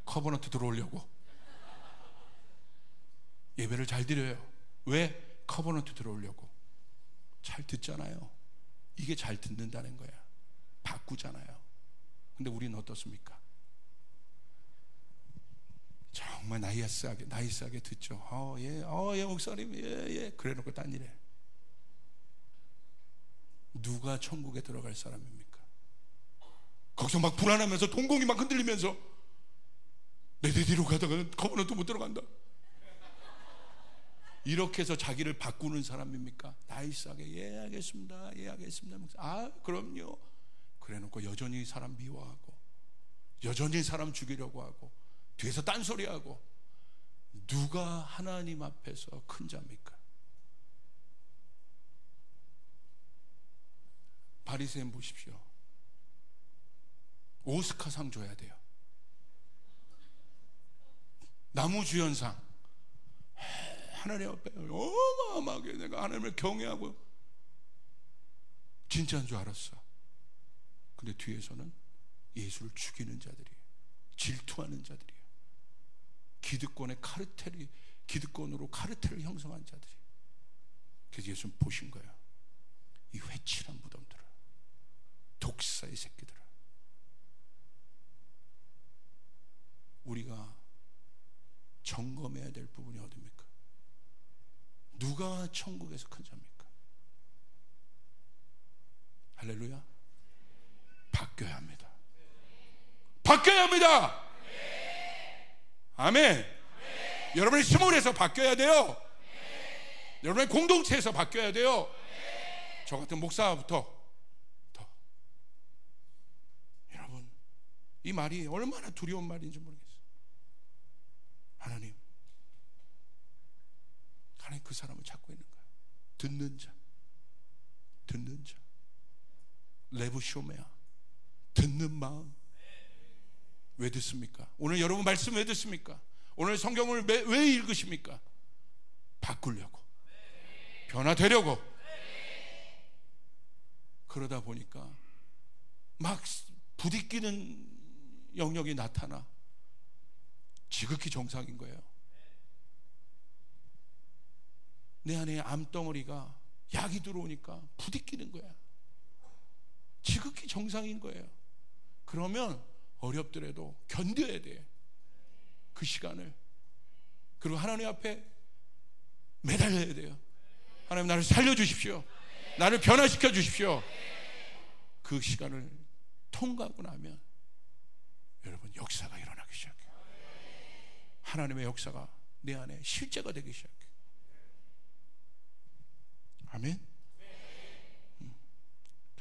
커버넌트 들어오려고. 예배를 잘 드려요. 왜? 커버넌트 들어오려고. 잘 듣잖아요. 이게 잘 듣는다는 거야. 바꾸잖아요. 근데 우리는 어떻습니까? 정말 나이스하게 듣죠. 예, 목사님, 예. 그래 놓고 딴 일에. 누가 천국에 들어갈 사람입니까? 거기서 막 불안하면서 동공이 막 흔들리면서 내 뒤로 가다가 커버넌트 못 들어간다. 이렇게 해서 자기를 바꾸는 사람입니까? 나이스하게 예 알겠습니다. 예 알겠습니다. 아 그럼요. 그래 놓고 여전히 사람 미워하고 여전히 사람 죽이려고 하고 뒤에서 딴소리하고. 누가 하나님 앞에서 큰 자입니까? 바리새인 보십시오. 오스카상 줘야 돼요. 나무주연상. 하나님 앞에 어마어마하게 내가 하나님을 경외하고 진짜인 줄 알았어. 근데 뒤에서는 예수를 죽이는 자들이에요. 질투하는 자들이에요. 기득권으로 카르텔을 형성한 자들이에요. 그래서 예수는 보신 거예요. 이 회칠한 무덤들아, 독사의 새끼들아. 우리가 점검해야 될 부분이 어디입니까? 누가 천국에서 큰 자입니까? 할렐루야. 바뀌어야 합니다. 바뀌어야 합니다. 아멘. 여러분의 스몰에서 바뀌어야 돼요. 여러분의 공동체에서 바뀌어야 돼요. 저 같은 목사부터 더. 여러분, 이 말이 얼마나 두려운 말인지 모르겠어요. 하나님 그 사람을 찾고 있는 거야. 듣는 자 레브쇼메야. 듣는 마음. 왜 듣습니까? 오늘 여러분 말씀 왜 듣습니까? 오늘 성경을 왜 읽으십니까? 바꾸려고, 변화되려고. 그러다 보니까 막 부딪히는 영역이 나타나. 지극히 정상인 거예요. 내 안에 암덩어리가 약이 들어오니까 부딪히는 거야. 지극히 정상인 거예요. 그러면 어렵더라도 견뎌야 돼. 그 시간을. 그리고 하나님 앞에 매달려야 돼요. 하나님 나를 살려주십시오. 나를 변화시켜 주십시오. 그 시간을 통과하고 나면 여러분 역사가 일어나기 시작해요. 하나님의 역사가 내 안에 실제가 되기 시작해요. 아멘.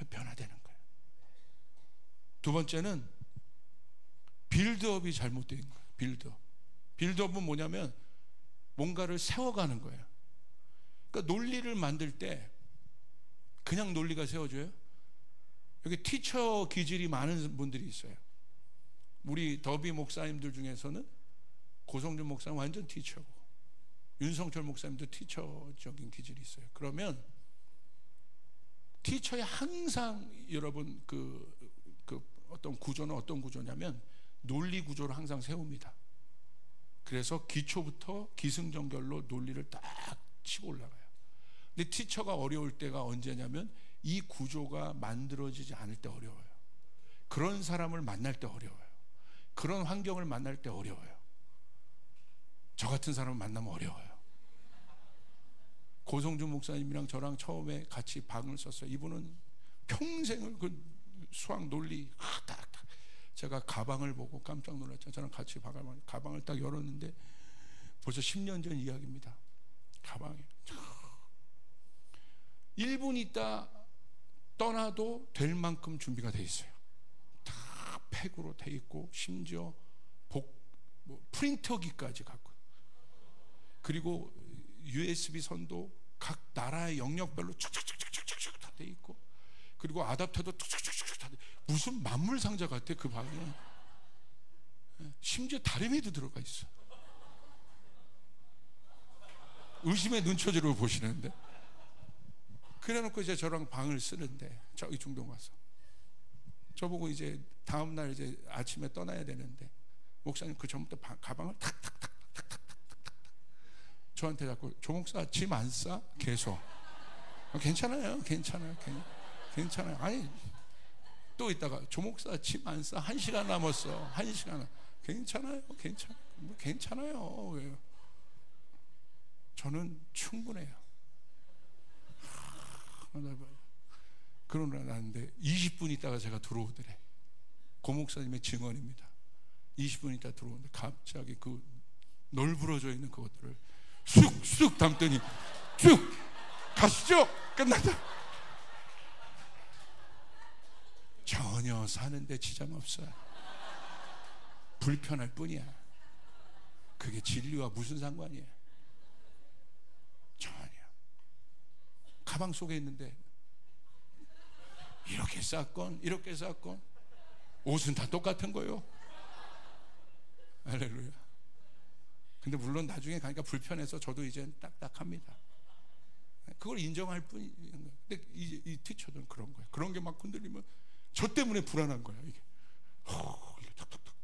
변화되는 거예요. 두 번째는 빌드업이 잘못된 거예요. 빌드업은 뭐냐면 뭔가를 세워가는 거예요. 그러니까 논리를 만들 때 그냥 논리가 세워져요? 여기 티처 기질이 많은 분들이 있어요. 우리 더비 목사님들 중에서는 고성준 목사님 완전 티처고, 윤성철 목사님도 티처적인 기질이 있어요. 그러면 티처에 항상 여러분 그 어떤 구조는 어떤 구조냐면 논리 구조를 항상 세웁니다. 그래서 기초부터 기승전결로 논리를 딱 치고 올라가요. 근데 티처가 어려울 때가 언제냐면 이 구조가 만들어지지 않을 때 어려워요. 그런 사람을 만날 때 어려워요. 그런 환경을 만날 때 어려워요. 저 같은 사람을 만나면 어려워요. 고성준 목사님이랑 저랑 처음에 같이 방을 썼어요. 이분은 평생을 그 수학 논리 딱 제가 가방을 보고 깜짝 놀랐죠. 저랑 같이 가방을 딱 열었는데 벌써 10년 전 이야기입니다. 가방에 1분 있다 떠나도 될 만큼 준비가 돼 있어요. 다 팩으로 돼 있고 심지어 프린터기까지 갖고, 그리고 USB 선도 각 나라의 영역별로 촥촥촥촥촥 다 돼 있고, 그리고 아답터도 툭툭툭툭 다 돼. 무슨 만물 상자 같아 그 방에. 심지어 다리미도 들어가 있어. 의심의 눈초리로 보시는데. 그래놓고 이제 저랑 방을 쓰는데 저기 중동 가서 저보고 이제 다음날 이제 아침에 떠나야 되는데 목사님 그 전부터 가방을 탁탁탁탁탁탁탁 저한테 자꾸 조목사 짐 안 싸? 계속. 괜찮아요. 괜찮아요. 아니 또 있다가 조목사 짐 안 싸? 1시간 남았어. 1시간. 괜찮아요. 뭐 괜찮아요. 왜요? 저는 충분해요. 그러나 나는데 20분 있다가 제가 들어오더래. 고목사님의 증언입니다. 20분 있다 들어오는데 갑자기 그 널브러져 있는 그것들을 쑥쑥 담더니 쭉 가시죠. 끝났다. 전혀 사는데 지장 없어요. 불편할 뿐이야. 그게 진리와 무슨 상관이야? 전혀. 가방 속에 있는데 이렇게 쌌건 이렇게 쌌건 옷은 다 똑같은 거요. 할렐루야. 근데 물론 나중에 가니까 불편해서 저도 이제 딱딱합니다. 그걸 인정할 뿐이에요. 근데 이 티처들은 그런 거야. 그런 게 막 흔들리면 저 때문에 불안한 거야. 이게 탁탁탁.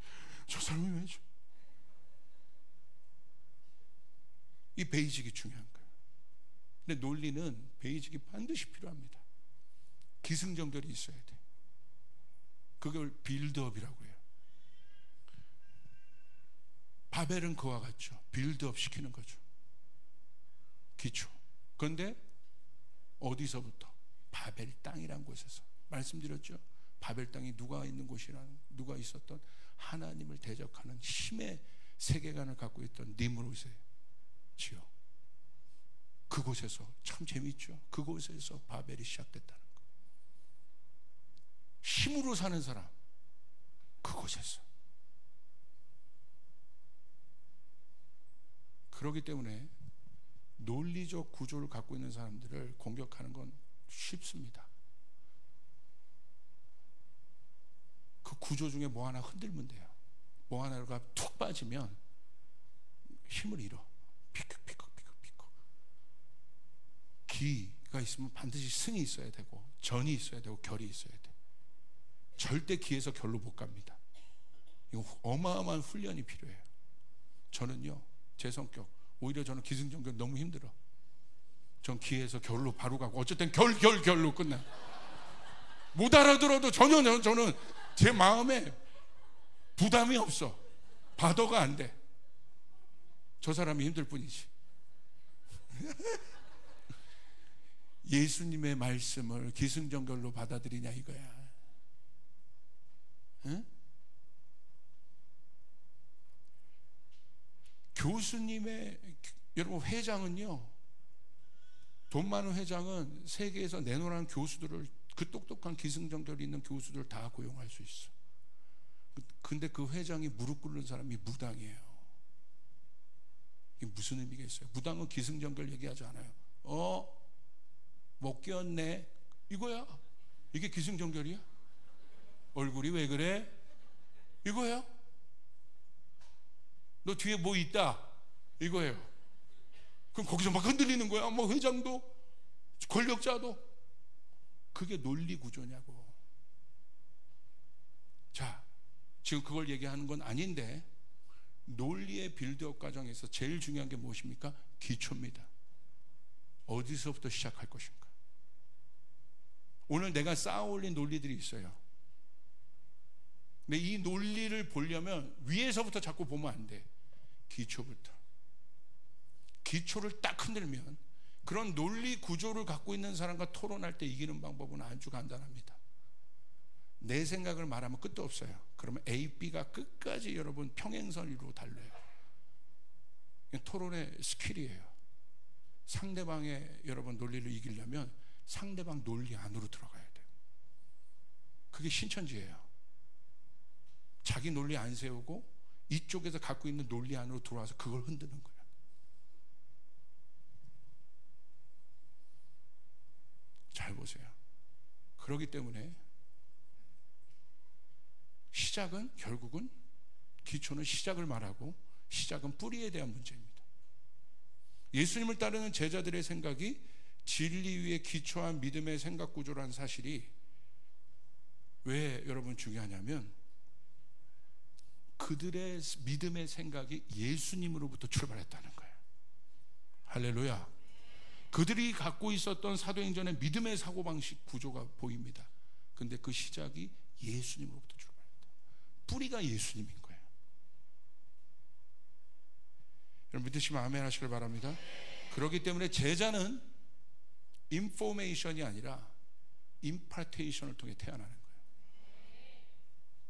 저 사람이 왜죠? 이 베이직이 중요한 거예요. 근데 논리는 베이직이 반드시 필요합니다. 기승전결이 있어야 돼. 그걸 빌드업이라고 해요. 바벨은 그와 같죠. 빌드업 시키는 거죠. 기초. 그런데 어디서부터? 바벨 땅이란 곳에서. 말씀드렸죠. 바벨 땅이 누가 있는 곳이라는, 누가 있었던 하나님을 대적하는 힘의 세계관을 갖고 있던 니므롯의 지역. 그곳에서 참 재미있죠. 그곳에서 바벨이 시작됐다는 거. 힘으로 사는 사람, 그곳에서. 그렇기 때문에 논리적 구조를 갖고 있는 사람들을 공격하는 건 쉽습니다. 그 구조 중에 뭐 하나 흔들면 돼요. 뭐 하나가 툭 빠지면 힘을 잃어. 피크피크. 기가 있으면 반드시 승이 있어야 되고 전이 있어야 되고 결이 있어야 돼. 절대 기에서 결로 못 갑니다. 이거 어마어마한 훈련이 필요해요. 저는요, 제 성격 오히려 저는 기승전결 너무 힘들어. 전 기에서 결로 바로 가고 어쨌든 결로 끝나. 못 알아들어도 전혀 저는 제 마음에 부담이 없어. 받아가 안 돼. 저 사람이 힘들 뿐이지. 예수님의 말씀을 기승전결로 받아들이냐 이거야. 응? 교수님의, 여러분 회장은요, 돈 많은 회장은 세계에서 내놓으라는 교수들을, 그 똑똑한 기승전결이 있는 교수들을 다 고용할 수 있어. 근데 그 회장이 무릎 꿇는 사람이 무당이에요. 이게 무슨 의미겠어요? 무당은 기승전결 얘기하지 않아요. 못 꼈네 이거야. 이게 기승전결이야? 얼굴이 왜 그래? 이거예요? 너 뒤에 뭐 있다 이거예요. 그럼 거기서 막 흔들리는 거야. 뭐 회장도 권력자도. 그게 논리 구조냐고. 자, 지금 그걸 얘기하는 건 아닌데, 논리의 빌드업 과정에서 제일 중요한 게 무엇입니까? 기초입니다. 어디서부터 시작할 것인가. 오늘 내가 쌓아올린 논리들이 있어요. 근데 이 논리를 보려면 위에서부터 자꾸 보면 안 돼. 기초부터. 기초를 딱 흔들면, 그런 논리 구조를 갖고 있는 사람과 토론할 때 이기는 방법은 아주 간단합니다. 내 생각을 말하면 끝도 없어요. 그러면 A, B가 끝까지 여러분 평행선으로 달려요. 토론의 스킬이에요. 상대방의 여러분 논리를 이기려면 상대방 논리 안으로 들어가야 돼요. 그게 신천지예요. 자기 논리 안 세우고 이쪽에서 갖고 있는 논리 안으로 들어와서 그걸 흔드는 거예요. 잘 보세요. 그렇기 때문에 시작은, 결국은 기초는 시작을 말하고 시작은 뿌리에 대한 문제입니다. 예수님을 따르는 제자들의 생각이 진리 위에 기초한 믿음의 생각 구조라는 사실이 왜 여러분 중요하냐면, 그들의 믿음의 생각이 예수님으로부터 출발했다는 거예요. 할렐루야. 그들이 갖고 있었던 사도행전의 믿음의 사고방식 구조가 보입니다. 근데 그 시작이 예수님으로부터 출발합니다. 뿌리가 예수님인 거예요. 여러분 믿으시면 아멘 하시길 바랍니다. 그렇기 때문에 제자는 인포메이션이 아니라 임파테이션을 통해 태어나는 거예요.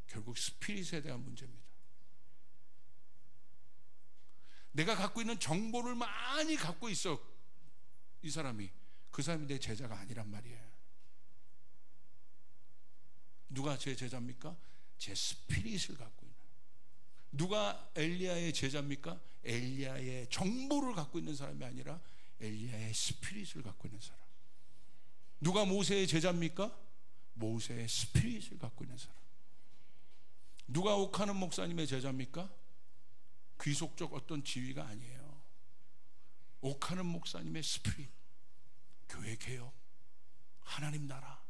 결국 스피릿에 대한 문제입니다. 내가 갖고 있는 정보를 많이 갖고 있어. 이 사람이, 그 사람이 내 제자가 아니란 말이에요. 누가 제 제자입니까? 제 스피릿을 갖고 있는. 누가 엘리야의 제자입니까? 엘리야의 정보를 갖고 있는 사람이 아니라 엘리야의 스피릿을 갖고 있는 사람. 누가 모세의 제자입니까? 모세의 스피릿을 갖고 있는 사람. 누가 옥하는 목사님의 제자입니까? 귀속적 어떤 지위가 아니에요. 옥하는 목사님의 스피릿, 교회 개혁, 하나님 나라.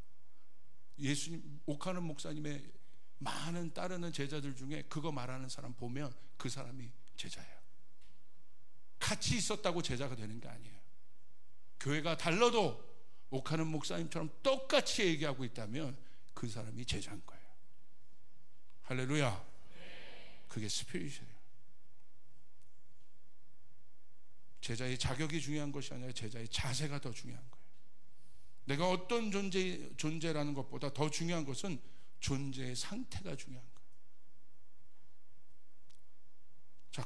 예수님, 옥하는 목사님의 많은 따르는 제자들 중에 그거 말하는 사람 보면 그 사람이 제자예요. 같이 있었다고 제자가 되는 게 아니에요. 교회가 달라도 옥하는 목사님처럼 똑같이 얘기하고 있다면 그 사람이 제자인 거예요. 할렐루야. 그게 스피릿이에요. 제자의 자격이 중요한 것이 아니라 제자의 자세가 더 중요한 거예요. 내가 어떤 존재라는 것보다 더 중요한 것은 존재의 상태가 중요한 거예요. 자,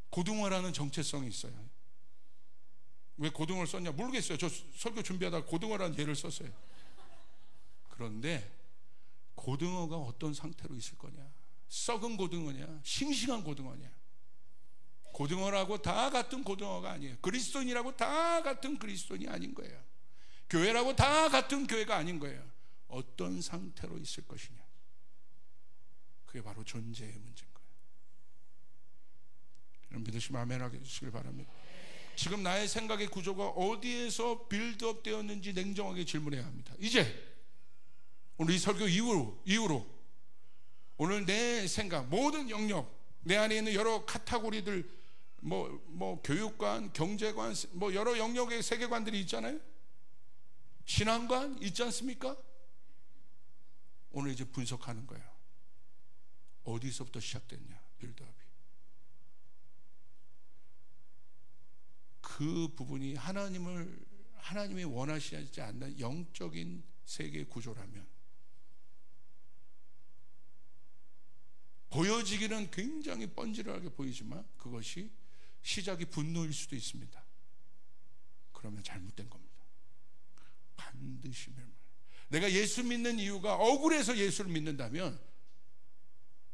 고등어라는 정체성이 있어요. 왜 고등어를 썼냐 모르겠어요. 저 설교 준비하다가 고등어라는 예를 썼어요. 그런데 고등어가 어떤 상태로 있을 거냐? 썩은 고등어냐? 싱싱한 고등어냐? 고등어라고 다 같은 고등어가 아니에요. 그리스도인이라고 다 같은 그리스도인이 아닌 거예요. 교회라고 다 같은 교회가 아닌 거예요. 어떤 상태로 있을 것이냐? 그게 바로 존재의 문제인 거예요. 여러분 믿으시면 아멘 하시길 바랍니다. 지금 나의 생각의 구조가 어디에서 빌드업 되었는지 냉정하게 질문해야 합니다. 이제 오늘 이 설교 이후로 오늘 내 생각, 모든 영역, 내 안에 있는 여러 카테고리들, 교육관, 경제관, 여러 영역의 세계관들이 있잖아요. 신앙관 있지 않습니까? 오늘 이제 분석하는 거예요. 어디서부터 시작됐냐, 빌드업이. 그 부분이 하나님이 원하시지 않는 영적인 세계 구조라면 보여지기는 굉장히 뻔질하게 보이지만 그것이 시작이 분노일 수도 있습니다. 그러면 잘못된 겁니다. 반드시 멸망. 내가 예수 믿는 이유가 억울해서 예수를 믿는다면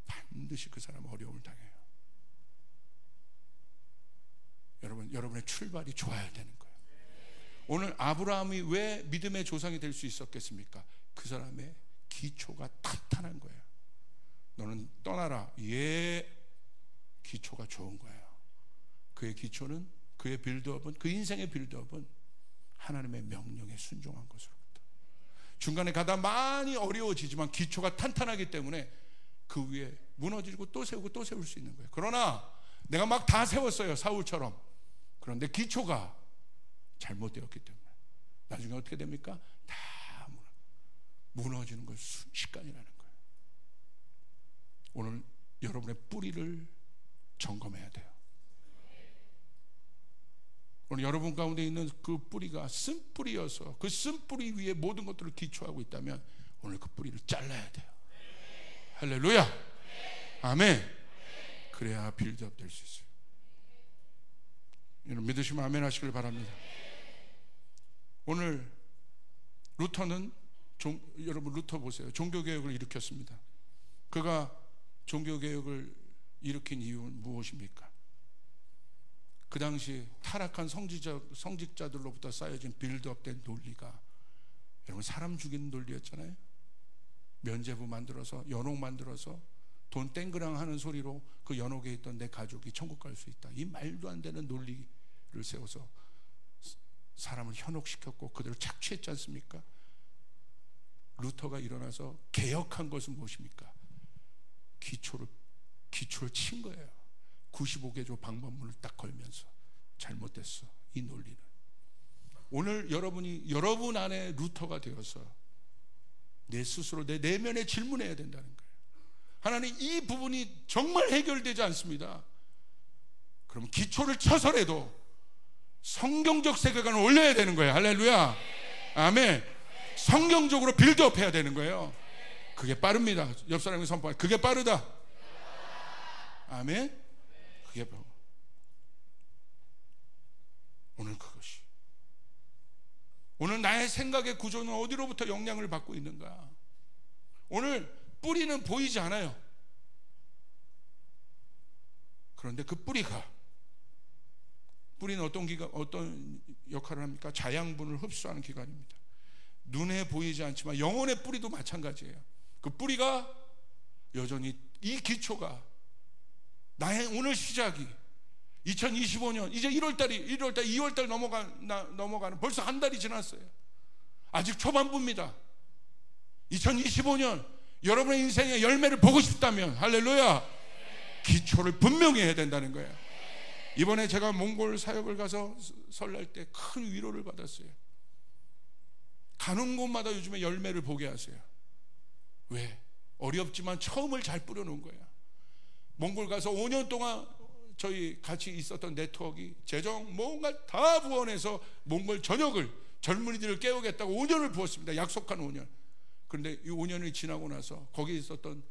반드시 그 사람 어려움을 당해요. 여러분의 출발이 좋아야 되는 거예요. 오늘 아브라함이 왜 믿음의 조상이 될 수 있었겠습니까? 그 사람의 기초가 탄탄한 거예요. 너는 떠나라. 기초가 좋은 거예요. 그의 기초는, 그의 빌드업은, 그 인생의 빌드업은 하나님의 명령에 순종한 것으로부터. 중간에 가다 많이 어려워지지만 기초가 탄탄하기 때문에 그 위에 무너지고 또 세우고 또 세울 수 있는 거예요. 그러나 내가 막 다 세웠어요, 사울처럼. 그런데 기초가 잘못되었기 때문에 나중에 어떻게 됩니까? 다 무너지는 건 순식간이라는 거예요. 오늘 여러분의 뿌리를 점검해야 돼요. 오늘 여러분 가운데 있는 그 뿌리가 쓴뿌리여서 그 쓴뿌리 위에 모든 것들을 기초하고 있다면 오늘 그 뿌리를 잘라야 돼요. 할렐루야. 아멘. 그래야 빌드업 될 수 있어요. 여러분 믿으시면 아멘 하시길 바랍니다. 오늘 루터는 여러분 루터 보세요. 종교개혁을 일으켰습니다. 그가 종교개혁을 일으킨 이유는 무엇입니까? 그 당시 타락한 성직자들로부터 쌓여진 빌드업된 논리가 여러분 사람 죽이는 논리였잖아요. 면죄부 만들어서 연옥 만들어서 돈 땡그랑 하는 소리로 그 연옥에 있던 내 가족이 천국 갈 수 있다. 이 말도 안 되는 논리를 세워서 사람을 현혹시켰고 그대로 착취했지 않습니까? 루터가 일어나서 개혁한 것은 무엇입니까? 기초를 친 거예요. 95개조 방법문을 딱 걸면서 잘못됐어. 이 논리는. 오늘 여러분이 여러분 안에 루터가 되어서 내 스스로 내 내면에 질문해야 된다는 거예요. 하나님, 이 부분이 정말 해결되지 않습니다. 그럼 기초를 쳐서라도 성경적 세계관을 올려야 되는 거예요. 할렐루야. 아멘. 성경적으로 빌드업 해야 되는 거예요. 그게 빠릅니다. 옆 사람이 선포해. 그게 빠르다. 아멘. 그게 바로 오늘 그것이. 오늘 나의 생각의 구조는 어디로부터 영향을 받고 있는가? 오늘 뿌리는 보이지 않아요. 그런데 그 뿌리는 어떤 역할을 합니까? 자양분을 흡수하는 기관입니다. 눈에 보이지 않지만 영혼의 뿌리도 마찬가지예요. 그 뿌리가 여전히 이 기초가 나의 오늘 시작이 2025년 이제 2월달 넘어가는 벌써 한 달이 지났어요. 아직 초반부입니다. 2025년 여러분의 인생의 열매를 보고 싶다면 할렐루야, 기초를 분명히 해야 된다는 거예요. 이번에 제가 몽골 사역을 가서 설날 때 큰 위로를 받았어요. 가는 곳마다 요즘에 열매를 보게 하세요. 왜? 어렵지만 처음을 잘 뿌려놓은 거예요. 몽골 가서 5년 동안 저희 같이 있었던 네트워크가 재정 뭔가 다 부원해서 몽골 전역을 젊은이들을 깨우겠다고 5년을 부었습니다. 약속한 5년. 그런데 이 5년이 지나고 나서 거기 있었던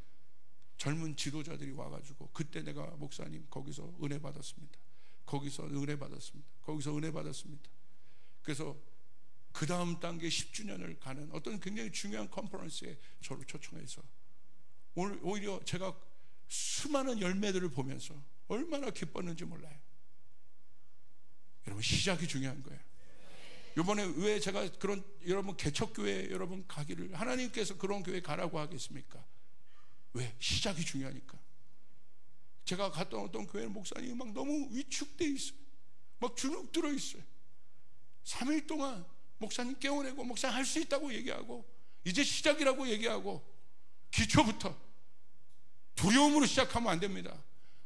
젊은 지도자들이 와가지고 그때 내가 목사님 거기서 은혜 받았습니다. 거기서 은혜 받았습니다. 거기서 은혜 받았습니다. 그래서 그 다음 단계 10주년을 가는 어떤 굉장히 중요한 컨퍼런스에 저를 초청해서 오히려 제가 수많은 열매들을 보면서 얼마나 기뻤는지 몰라요. 여러분, 시작이 중요한 거예요. 이번에 왜 제가 그런 여러분 개척교회 여러분 가기를 하나님께서 그런 교회 가라고 하겠습니까? 왜? 시작이 중요하니까. 제가 갔던 어떤 교회 목사님이 막 너무 위축돼 있어요. 막 주눅 들어 있어요. 3일 동안 목사님 깨워내고 목사님 할 수 있다고 얘기하고 이제 시작이라고 얘기하고 기초부터 두려움으로 시작하면 안 됩니다.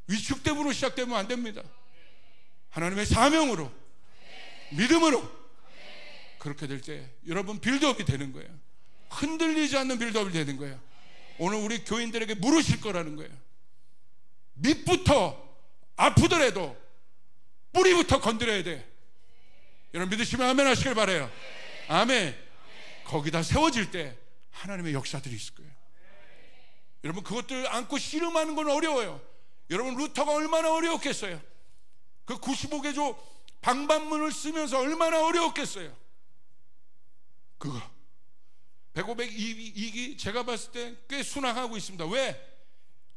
위축됨으로 시작되면 안 됩니다. 하나님의 사명으로 믿음으로 그렇게 될 때 여러분 빌드업이 되는 거예요. 흔들리지 않는 빌드업이 되는 거예요. 오늘 우리 교인들에게 물으실 거라는 거예요. 밑부터 아프더라도 뿌리부터 건드려야 돼. 여러분 믿으시면 아멘 하시길 바라요. 아멘. 거기다 세워질 때 하나님의 역사들이 있을 거예요. 여러분 그것들 안고 씨름하는 건 어려워요. 여러분 루터가 얼마나 어려웠겠어요. 그 95개조 방반문을 쓰면서 얼마나 어려웠겠어요. 그거 105.2기 제가 봤을 때 꽤 순항하고 있습니다. 왜?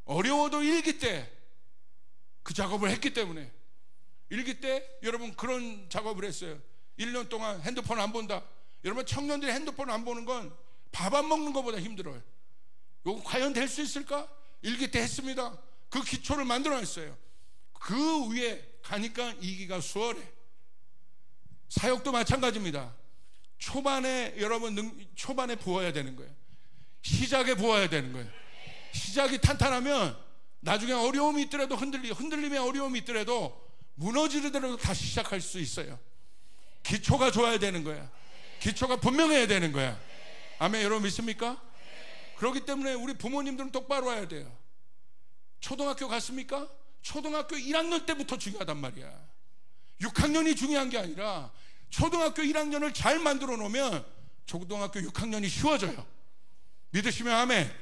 어려워도 일기 때 그 작업을 했기 때문에. 일기 때 여러분 그런 작업을 했어요. 1년 동안 핸드폰 안 본다. 여러분 청년들이 핸드폰 안 보는 건 밥 안 먹는 것보다 힘들어요. 이거 과연 될 수 있을까? 일기 때 했습니다. 그 기초를 만들어냈어요. 그 위에 가니까 2기가 수월해. 사역도 마찬가지입니다. 초반에 여러분 초반에 부어야 되는 거예요. 시작에 부어야 되는 거예요. 시작이 탄탄하면 나중에 어려움이 있더라도 흔들림에 어려움이 있더라도 무너지더라도 다시 시작할 수 있어요. 기초가 좋아야 되는 거야. 기초가 분명해야 되는 거야. 아멘. 여러분 믿습니까? 그렇기 때문에 우리 부모님들은 똑바로 와야 돼요. 초등학교 갔습니까? 초등학교 1학년 때부터 중요하단 말이야. 6학년이 중요한 게 아니라 초등학교 1학년을 잘 만들어 놓으면 초등학교 6학년이 쉬워져요. 믿으시면 아멘.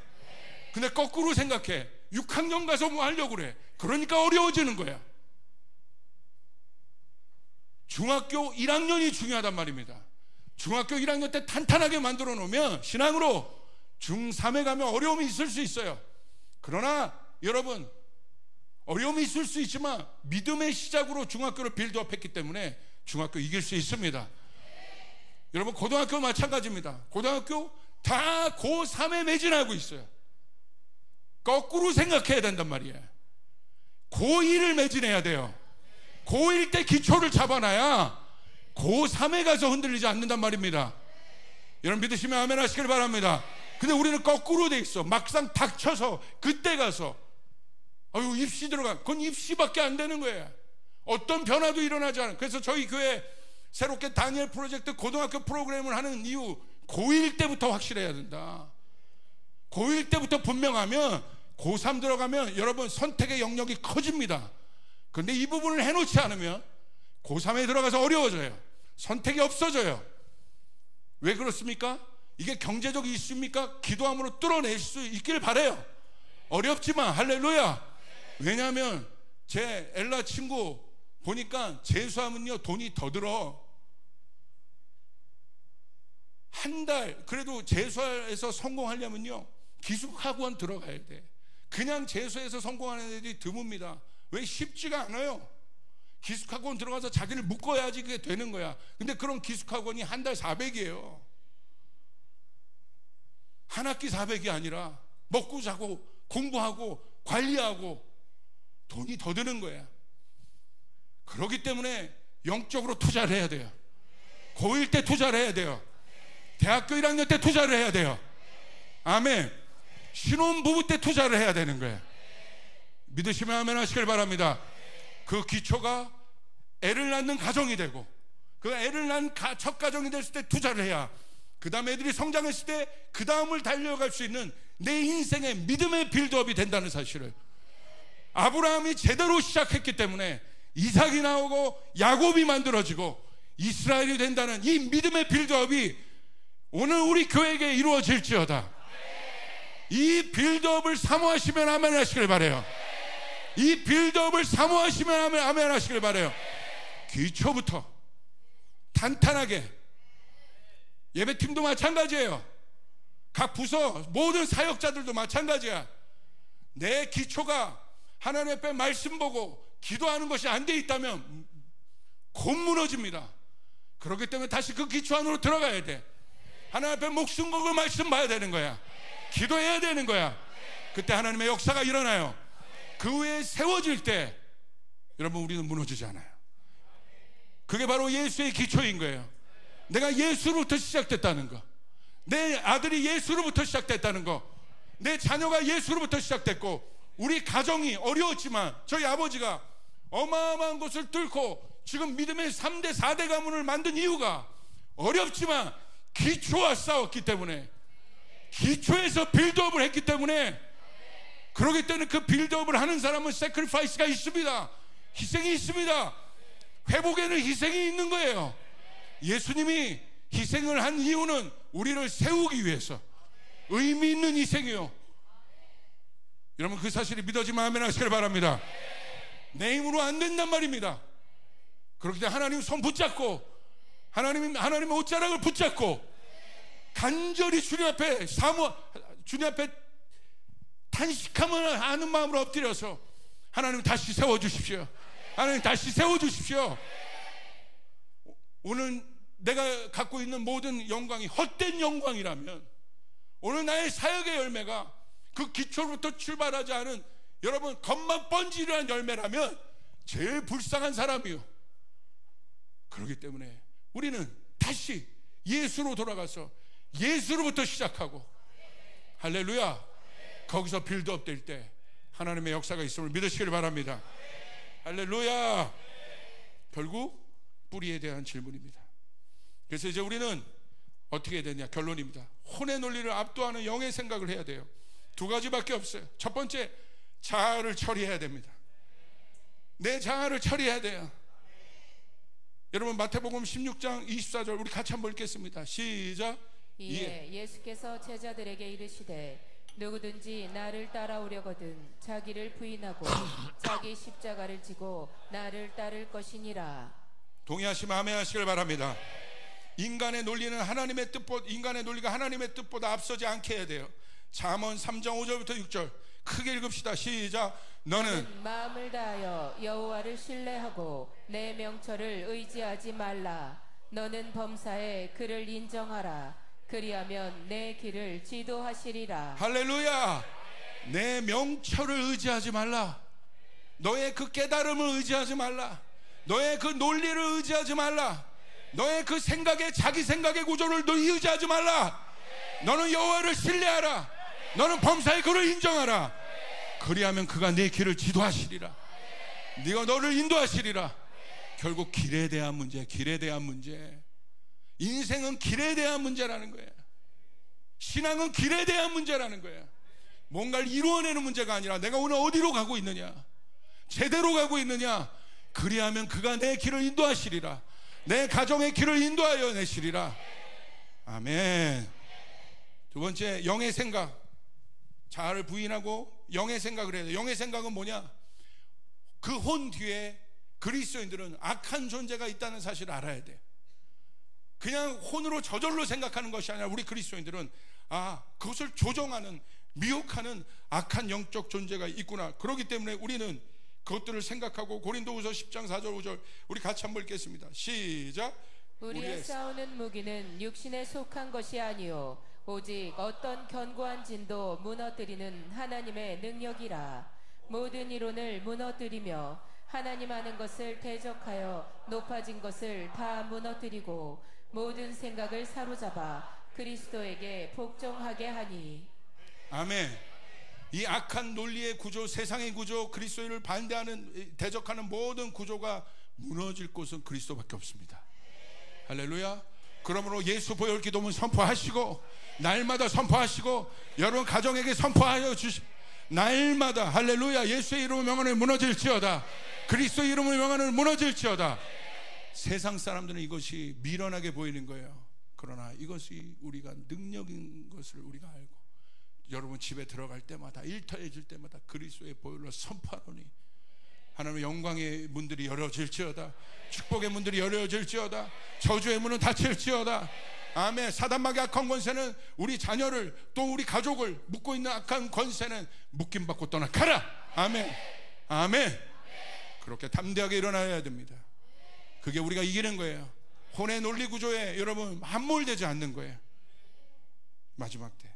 근데 거꾸로 생각해. 6학년 가서 뭐 하려고 그래. 그러니까 어려워지는 거야. 중학교 1학년이 중요하단 말입니다. 중학교 1학년 때 탄탄하게 만들어 놓으면 신앙으로 중3에 가면 어려움이 있을 수 있어요. 그러나 여러분 어려움이 있을 수 있지만 믿음의 시작으로 중학교를 빌드업 했기 때문에 중학교 이길 수 있습니다. 여러분 고등학교 마찬가지입니다. 고등학교 다 고3에 매진하고 있어요. 거꾸로 생각해야 된단 말이에요. 고1을 매진해야 돼요. 고1 때 기초를 잡아놔야 고3에 가서 흔들리지 않는단 말입니다. 여러분 믿으시면 아멘 하시길 바랍니다. 근데 우리는 거꾸로 돼 있어. 막상 닥쳐서 그때 가서 아유 입시 들어가. 그건 입시밖에 안 되는 거예요. 어떤 변화도 일어나지 않아요. 그래서 저희 교회 새롭게 다니엘 프로젝트 고등학교 프로그램을 하는 이유, 고1 때부터 확실해야 된다. 고1 때부터 분명하면 고3 들어가면 여러분 선택의 영역이 커집니다. 그런데 이 부분을 해놓지 않으면 고3에 들어가서 어려워져요. 선택이 없어져요. 왜 그렇습니까? 이게 경제적 이슈입니까? 기도함으로 뚫어낼 수 있길 바라요. 어렵지만 할렐루야. 왜냐하면 제 엘라 친구 보니까 재수하면요 돈이 더 들어. 한 달, 그래도 재수해서 성공하려면요 기숙학원 들어가야 돼. 그냥 재수해서 성공하는 애들이 드뭅니다. 왜? 쉽지가 않아요. 기숙학원 들어가서 자기를 묶어야지 그게 되는 거야. 근데 그런 기숙학원이 한 달 400이에요 한 학기 400이 아니라 먹고 자고 공부하고 관리하고 돈이 더 드는 거야. 그렇기 때문에 영적으로 투자를 해야 돼요. 고1 때 투자를 해야 돼요. 대학교 1학년 때 투자를 해야 돼요. 아멘. 신혼부부 때 투자를 해야 되는 거예요. 믿으시면 아멘 하시길 바랍니다. 그 기초가 애를 낳는 가정이 되고, 그 애를 낳은 첫 가정이 됐을 때 투자를 해야 그 다음 애들이 성장했을 때 그 다음을 달려갈 수 있는 내 인생의 믿음의 빌드업이 된다는 사실을, 아브라함이 제대로 시작했기 때문에 이삭이 나오고 야곱이 만들어지고 이스라엘이 된다는 이 믿음의 빌드업이 오늘 우리 교회에게 이루어질지어다. 이 빌드업을 사모하시면 아멘 하시길 바라요. 이 빌드업을 사모하시면 아멘 하시길 바라요. 기초부터 탄탄하게. 예배팀도 마찬가지예요. 각 부서 모든 사역자들도 마찬가지야. 내 기초가 하나님 앞에 말씀 보고 기도하는 것이 안 돼 있다면 곧 무너집니다. 그렇기 때문에 다시 그 기초 안으로 들어가야 돼. 하나님 앞에 목숨 걸고 말씀 봐야 되는 거야. 기도해야 되는 거야. 그때 하나님의 역사가 일어나요. 그 외에 세워질 때 여러분 우리는 무너지지 않아요. 그게 바로 예수의 기초인 거예요. 내가 예수로부터 시작됐다는 거, 내 아들이 예수로부터 시작됐다는 거, 내 자녀가 예수로부터 시작됐고, 우리 가정이 어려웠지만 저희 아버지가 어마어마한 것을 뚫고 지금 믿음의 3대 4대 가문을 만든 이유가 어렵지만 기초와 싸웠기 때문에, 기초에서 빌드업을 했기 때문에. 그러기 때문에 그 빌드업을 하는 사람은 세크리파이스가 있습니다. 희생이 있습니다. 회복에는 희생이 있는 거예요. 예수님이 희생을 한 이유는 우리를 세우기 위해서 의미 있는 희생이요. 여러분 그 사실이 믿어지면 아멘 하시길 바랍니다. 내 힘으로 안 된단 말입니다. 그렇기 때문에 하나님 손 붙잡고 하나님의 옷자락을 붙잡고 간절히 주님 앞에 주님 앞에 탄식하면 하는 마음으로 엎드려서 하나님 다시 세워주십시오. 하나님 다시 세워주십시오. 오늘 내가 갖고 있는 모든 영광이 헛된 영광이라면 오늘 나의 사역의 열매가 그 기초로부터 출발하지 않은 여러분 겉만 번지르한 열매라면 제일 불쌍한 사람이요. 그렇기 때문에 우리는 다시 예수로 돌아가서 예수로부터 시작하고, 할렐루야, 거기서 빌드업 될 때 하나님의 역사가 있음을 믿으시길 바랍니다. 할렐루야. 결국 뿌리에 대한 질문입니다. 그래서 이제 우리는 어떻게 해야 되냐, 결론입니다. 혼의 논리를 압도하는 영의 생각을 해야 돼요. 두 가지밖에 없어요. 첫 번째, 자아를 처리해야 됩니다. 내 자아를 처리해야 돼요. 여러분 마태복음 16장 24절 우리 같이 한번 읽겠습니다. 시작. 이에 예수께서 제자들에게 이르시되 누구든지 나를 따라오려거든 자기를 부인하고 자기 십자가를 지고 나를 따를 것이니라. 동의하시면 아멘 하시길 바랍니다. 인간의 논리는 하나님의 뜻보다, 인간의 논리가 하나님의 뜻보다 앞서지 않게 해야 돼요. 잠언 3장 5절부터 6절 크게 읽읍시다. 시작. 너는 마음을 다하여 여호와를 신뢰하고 내 명철을 의지하지 말라. 너는 범사에 그를 인정하라. 그리하면 내 길을 지도하시리라. 할렐루야. 내 명철을 의지하지 말라. 너의 그 깨달음을 의지하지 말라. 너의 그 논리를 의지하지 말라. 너의 그 생각의 자기 생각의 구조를 너 의지하지 말라. 너는 여호와를 신뢰하라. 너는 범사에 그를 인정하라. 그리하면 그가 내 길을 지도하시리라. 네가 너를 인도하시리라. 결국 길에 대한 문제, 길에 대한 문제. 인생은 길에 대한 문제라는 거예요. 신앙은 길에 대한 문제라는 거예요. 뭔가를 이루어내는 문제가 아니라 내가 오늘 어디로 가고 있느냐, 제대로 가고 있느냐. 그리하면 그가 내 길을 인도하시리라. 내 가정의 길을 인도하여 내시리라. 아멘. 두 번째, 영의 생각. 자아를 부인하고 영의 생각을 해야 돼. 영의 생각은 뭐냐? 그 혼 뒤에 그리스도인들은 악한 존재가 있다는 사실을 알아야 돼. 그냥 혼으로 저절로 생각하는 것이 아니라 우리 그리스도인들은 그것을 조정하는, 미혹하는 악한 영적 존재가 있구나. 그렇기 때문에 우리는 그것들을 생각하고, 고린도후서 10장 4절 5절 우리 같이 한번 읽겠습니다. 시작. 우리의 싸우는 무기는 육신에 속한 것이 아니요 오직 어떤 견고한 진도 무너뜨리는 하나님의 능력이라. 모든 이론을 무너뜨리며 하나님 아는 것을 대적하여 높아진 것을 다 무너뜨리고 모든 생각을 사로잡아 그리스도에게 복종하게 하니. 아멘. 이 악한 논리의 구조, 세상의 구조, 그리스도를 반대하는, 대적하는 모든 구조가 무너질 곳은 그리스도밖에 없습니다. 할렐루야. 그러므로 예수 보혈 기도문 선포하시고, 날마다 선포하시고, 여러분 가정에게 선포하여 주시고, 날마다 할렐루야. 예수의 이름을 명하노니 무너질지어다. 그리스도의 이름을 명하노니 무너질지어다. 세상 사람들은 이것이 미련하게 보이는 거예요. 그러나 이것이 우리가 능력인 것을 우리가 알고, 여러분 집에 들어갈 때마다, 일터해질 때마다 그리스도의 보혈로 선포하노니 하나님의 영광의 문들이 열어질지어다. 축복의 문들이 열어질지어다. 저주의 문은 닫힐지어다. 아멘. 사단마귀 악한 권세는 우리 자녀를, 또 우리 가족을 묶고 있는 악한 권세는 묶임받고 떠나가라. 아멘. 아멘. 그렇게 담대하게 일어나야 됩니다. 그게 우리가 이기는 거예요. 혼의 논리 구조에 여러분 함몰되지 않는 거예요. 마지막 때.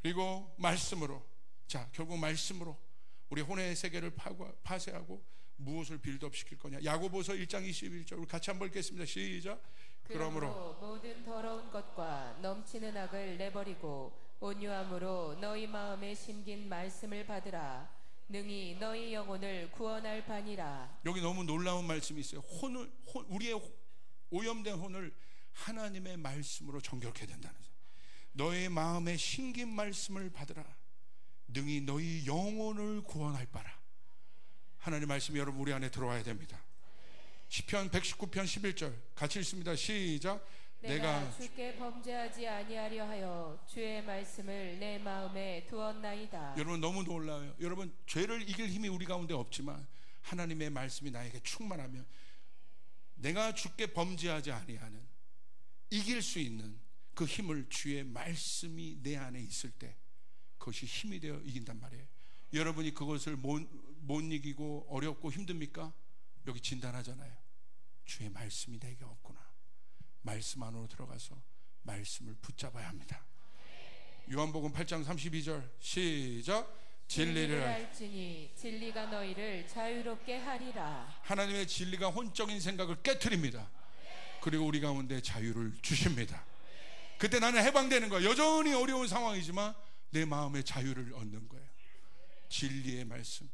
그리고 말씀으로, 자, 결국 말씀으로 우리 혼의 세계를 파쇄하고 무엇을 빌드업시킬 거냐. 야고보서 1장 21절 우리 같이 한번 읽겠습니다. 시작. 그러므로 모든 더러운 것과 넘치는 악을 내버리고 온유함으로 너희 마음에 심긴 말씀을 받으라. 능히 너희 영혼을 구원할 바니라. 여기 너무 놀라운 말씀이 있어요. 우리의 오염된 혼을 하나님의 말씀으로 정결케 된다는 거예요. 너의 마음에 심긴 말씀을 받으라. 능히 너희 영혼을 구원할 바라. 하나님의 말씀이 여러분 우리 안에 들어와야 됩니다. 시편 119편 11절 같이 읽습니다. 시작. 내가 주께 범죄하지 아니하려 하여 주의 말씀을 내 마음에 두었나이다. 여러분 너무 놀라워요. 여러분 죄를 이길 힘이 우리 가운데 없지만 하나님의 말씀이 나에게 충만하면 내가 주께 범죄하지 아니하는, 이길 수 있는 그 힘을 주의 말씀이 내 안에 있을 때 그것이 힘이 되어 이긴단 말이에요. 여러분이 그것을 못 이기고 어렵고 힘듭니까? 여기 진단하잖아요. 주의 말씀이 내게 없구나. 말씀 안으로 들어가서 말씀을 붙잡아야 합니다. 요한복음 8장 32절 시작. 진리를 알지니 진리가 너희를 자유롭게 하리라. 하나님의 진리가 혼적인 생각을 깨트립니다. 그리고 우리 가운데 자유를 주십니다. 그때 나는 해방되는 거예요. 여전히 어려운 상황이지만 내 마음의 자유를 얻는 거예요. 진리의 말씀.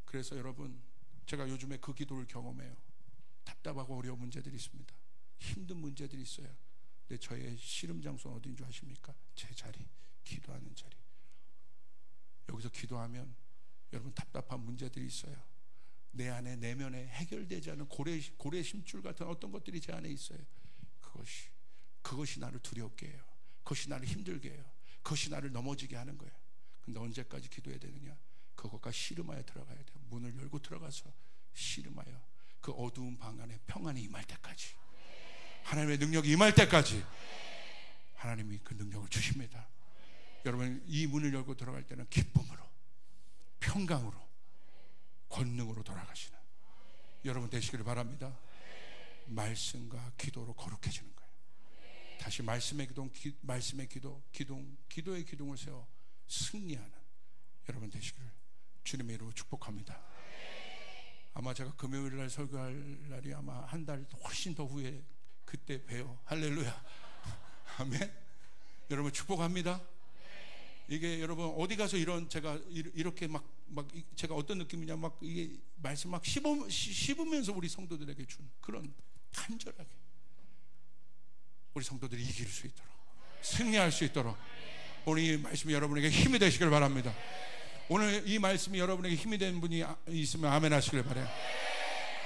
그래서 여러분 제가 요즘에 그 기도를 경험해요. 답답하고 어려운 문제들이 있습니다. 힘든 문제들이 있어요. 근데 저의 씨름 장소는 어딘 줄 아십니까? 제 자리, 기도하는 자리. 여기서 기도하면 여러분 답답한 문제들이 있어요. 내 안에 내면에 해결되지 않은 고래 심줄 같은 어떤 것들이 제 안에 있어요. 그것이 나를 두렵게 해요. 그것이 나를 힘들게 해요. 그것이 나를 넘어지게 하는 거예요. 근데 언제까지 기도해야 되느냐? 그것과 씨름하여 들어가야 돼요. 문을 열고 들어가서 씨름하여 그 어두운 방 안에 평안이 임할 때까지, 하나님의 능력이 임할 때까지 하나님이 그 능력을 주십니다. 여러분 이 문을 열고 들어갈 때는 기쁨으로, 평강으로, 권능으로 돌아가시는 여러분 되시기를 바랍니다. 말씀과 기도로 거룩해지는 거예요. 다시 말씀의 기도, 기도의 기둥을 세워 승리하는 여러분 되시기를 주님의 이름으로 축복합니다. 아마 제가 금요일 날 설교할 날이 아마 한 달 훨씬 더 후에 그때 봬요. 할렐루야. 아멘. 여러분 축복합니다. 이게 여러분 어디 가서 제가 이렇게 막 제가 어떤 느낌이냐, 막 이게 말씀 막 씹으면서 우리 성도들에게 준 그런 간절하게 우리 성도들이 이길 수 있도록, 승리할 수 있도록 오늘 이 말씀이 여러분에게 힘이 되시길 바랍니다. 오늘 이 말씀이 여러분에게 힘이 되는 분이 있으면 아멘 하시길 바라요.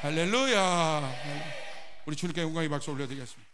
할렐루야. 우리 주님께 영광의 박수 올려드리겠습니다.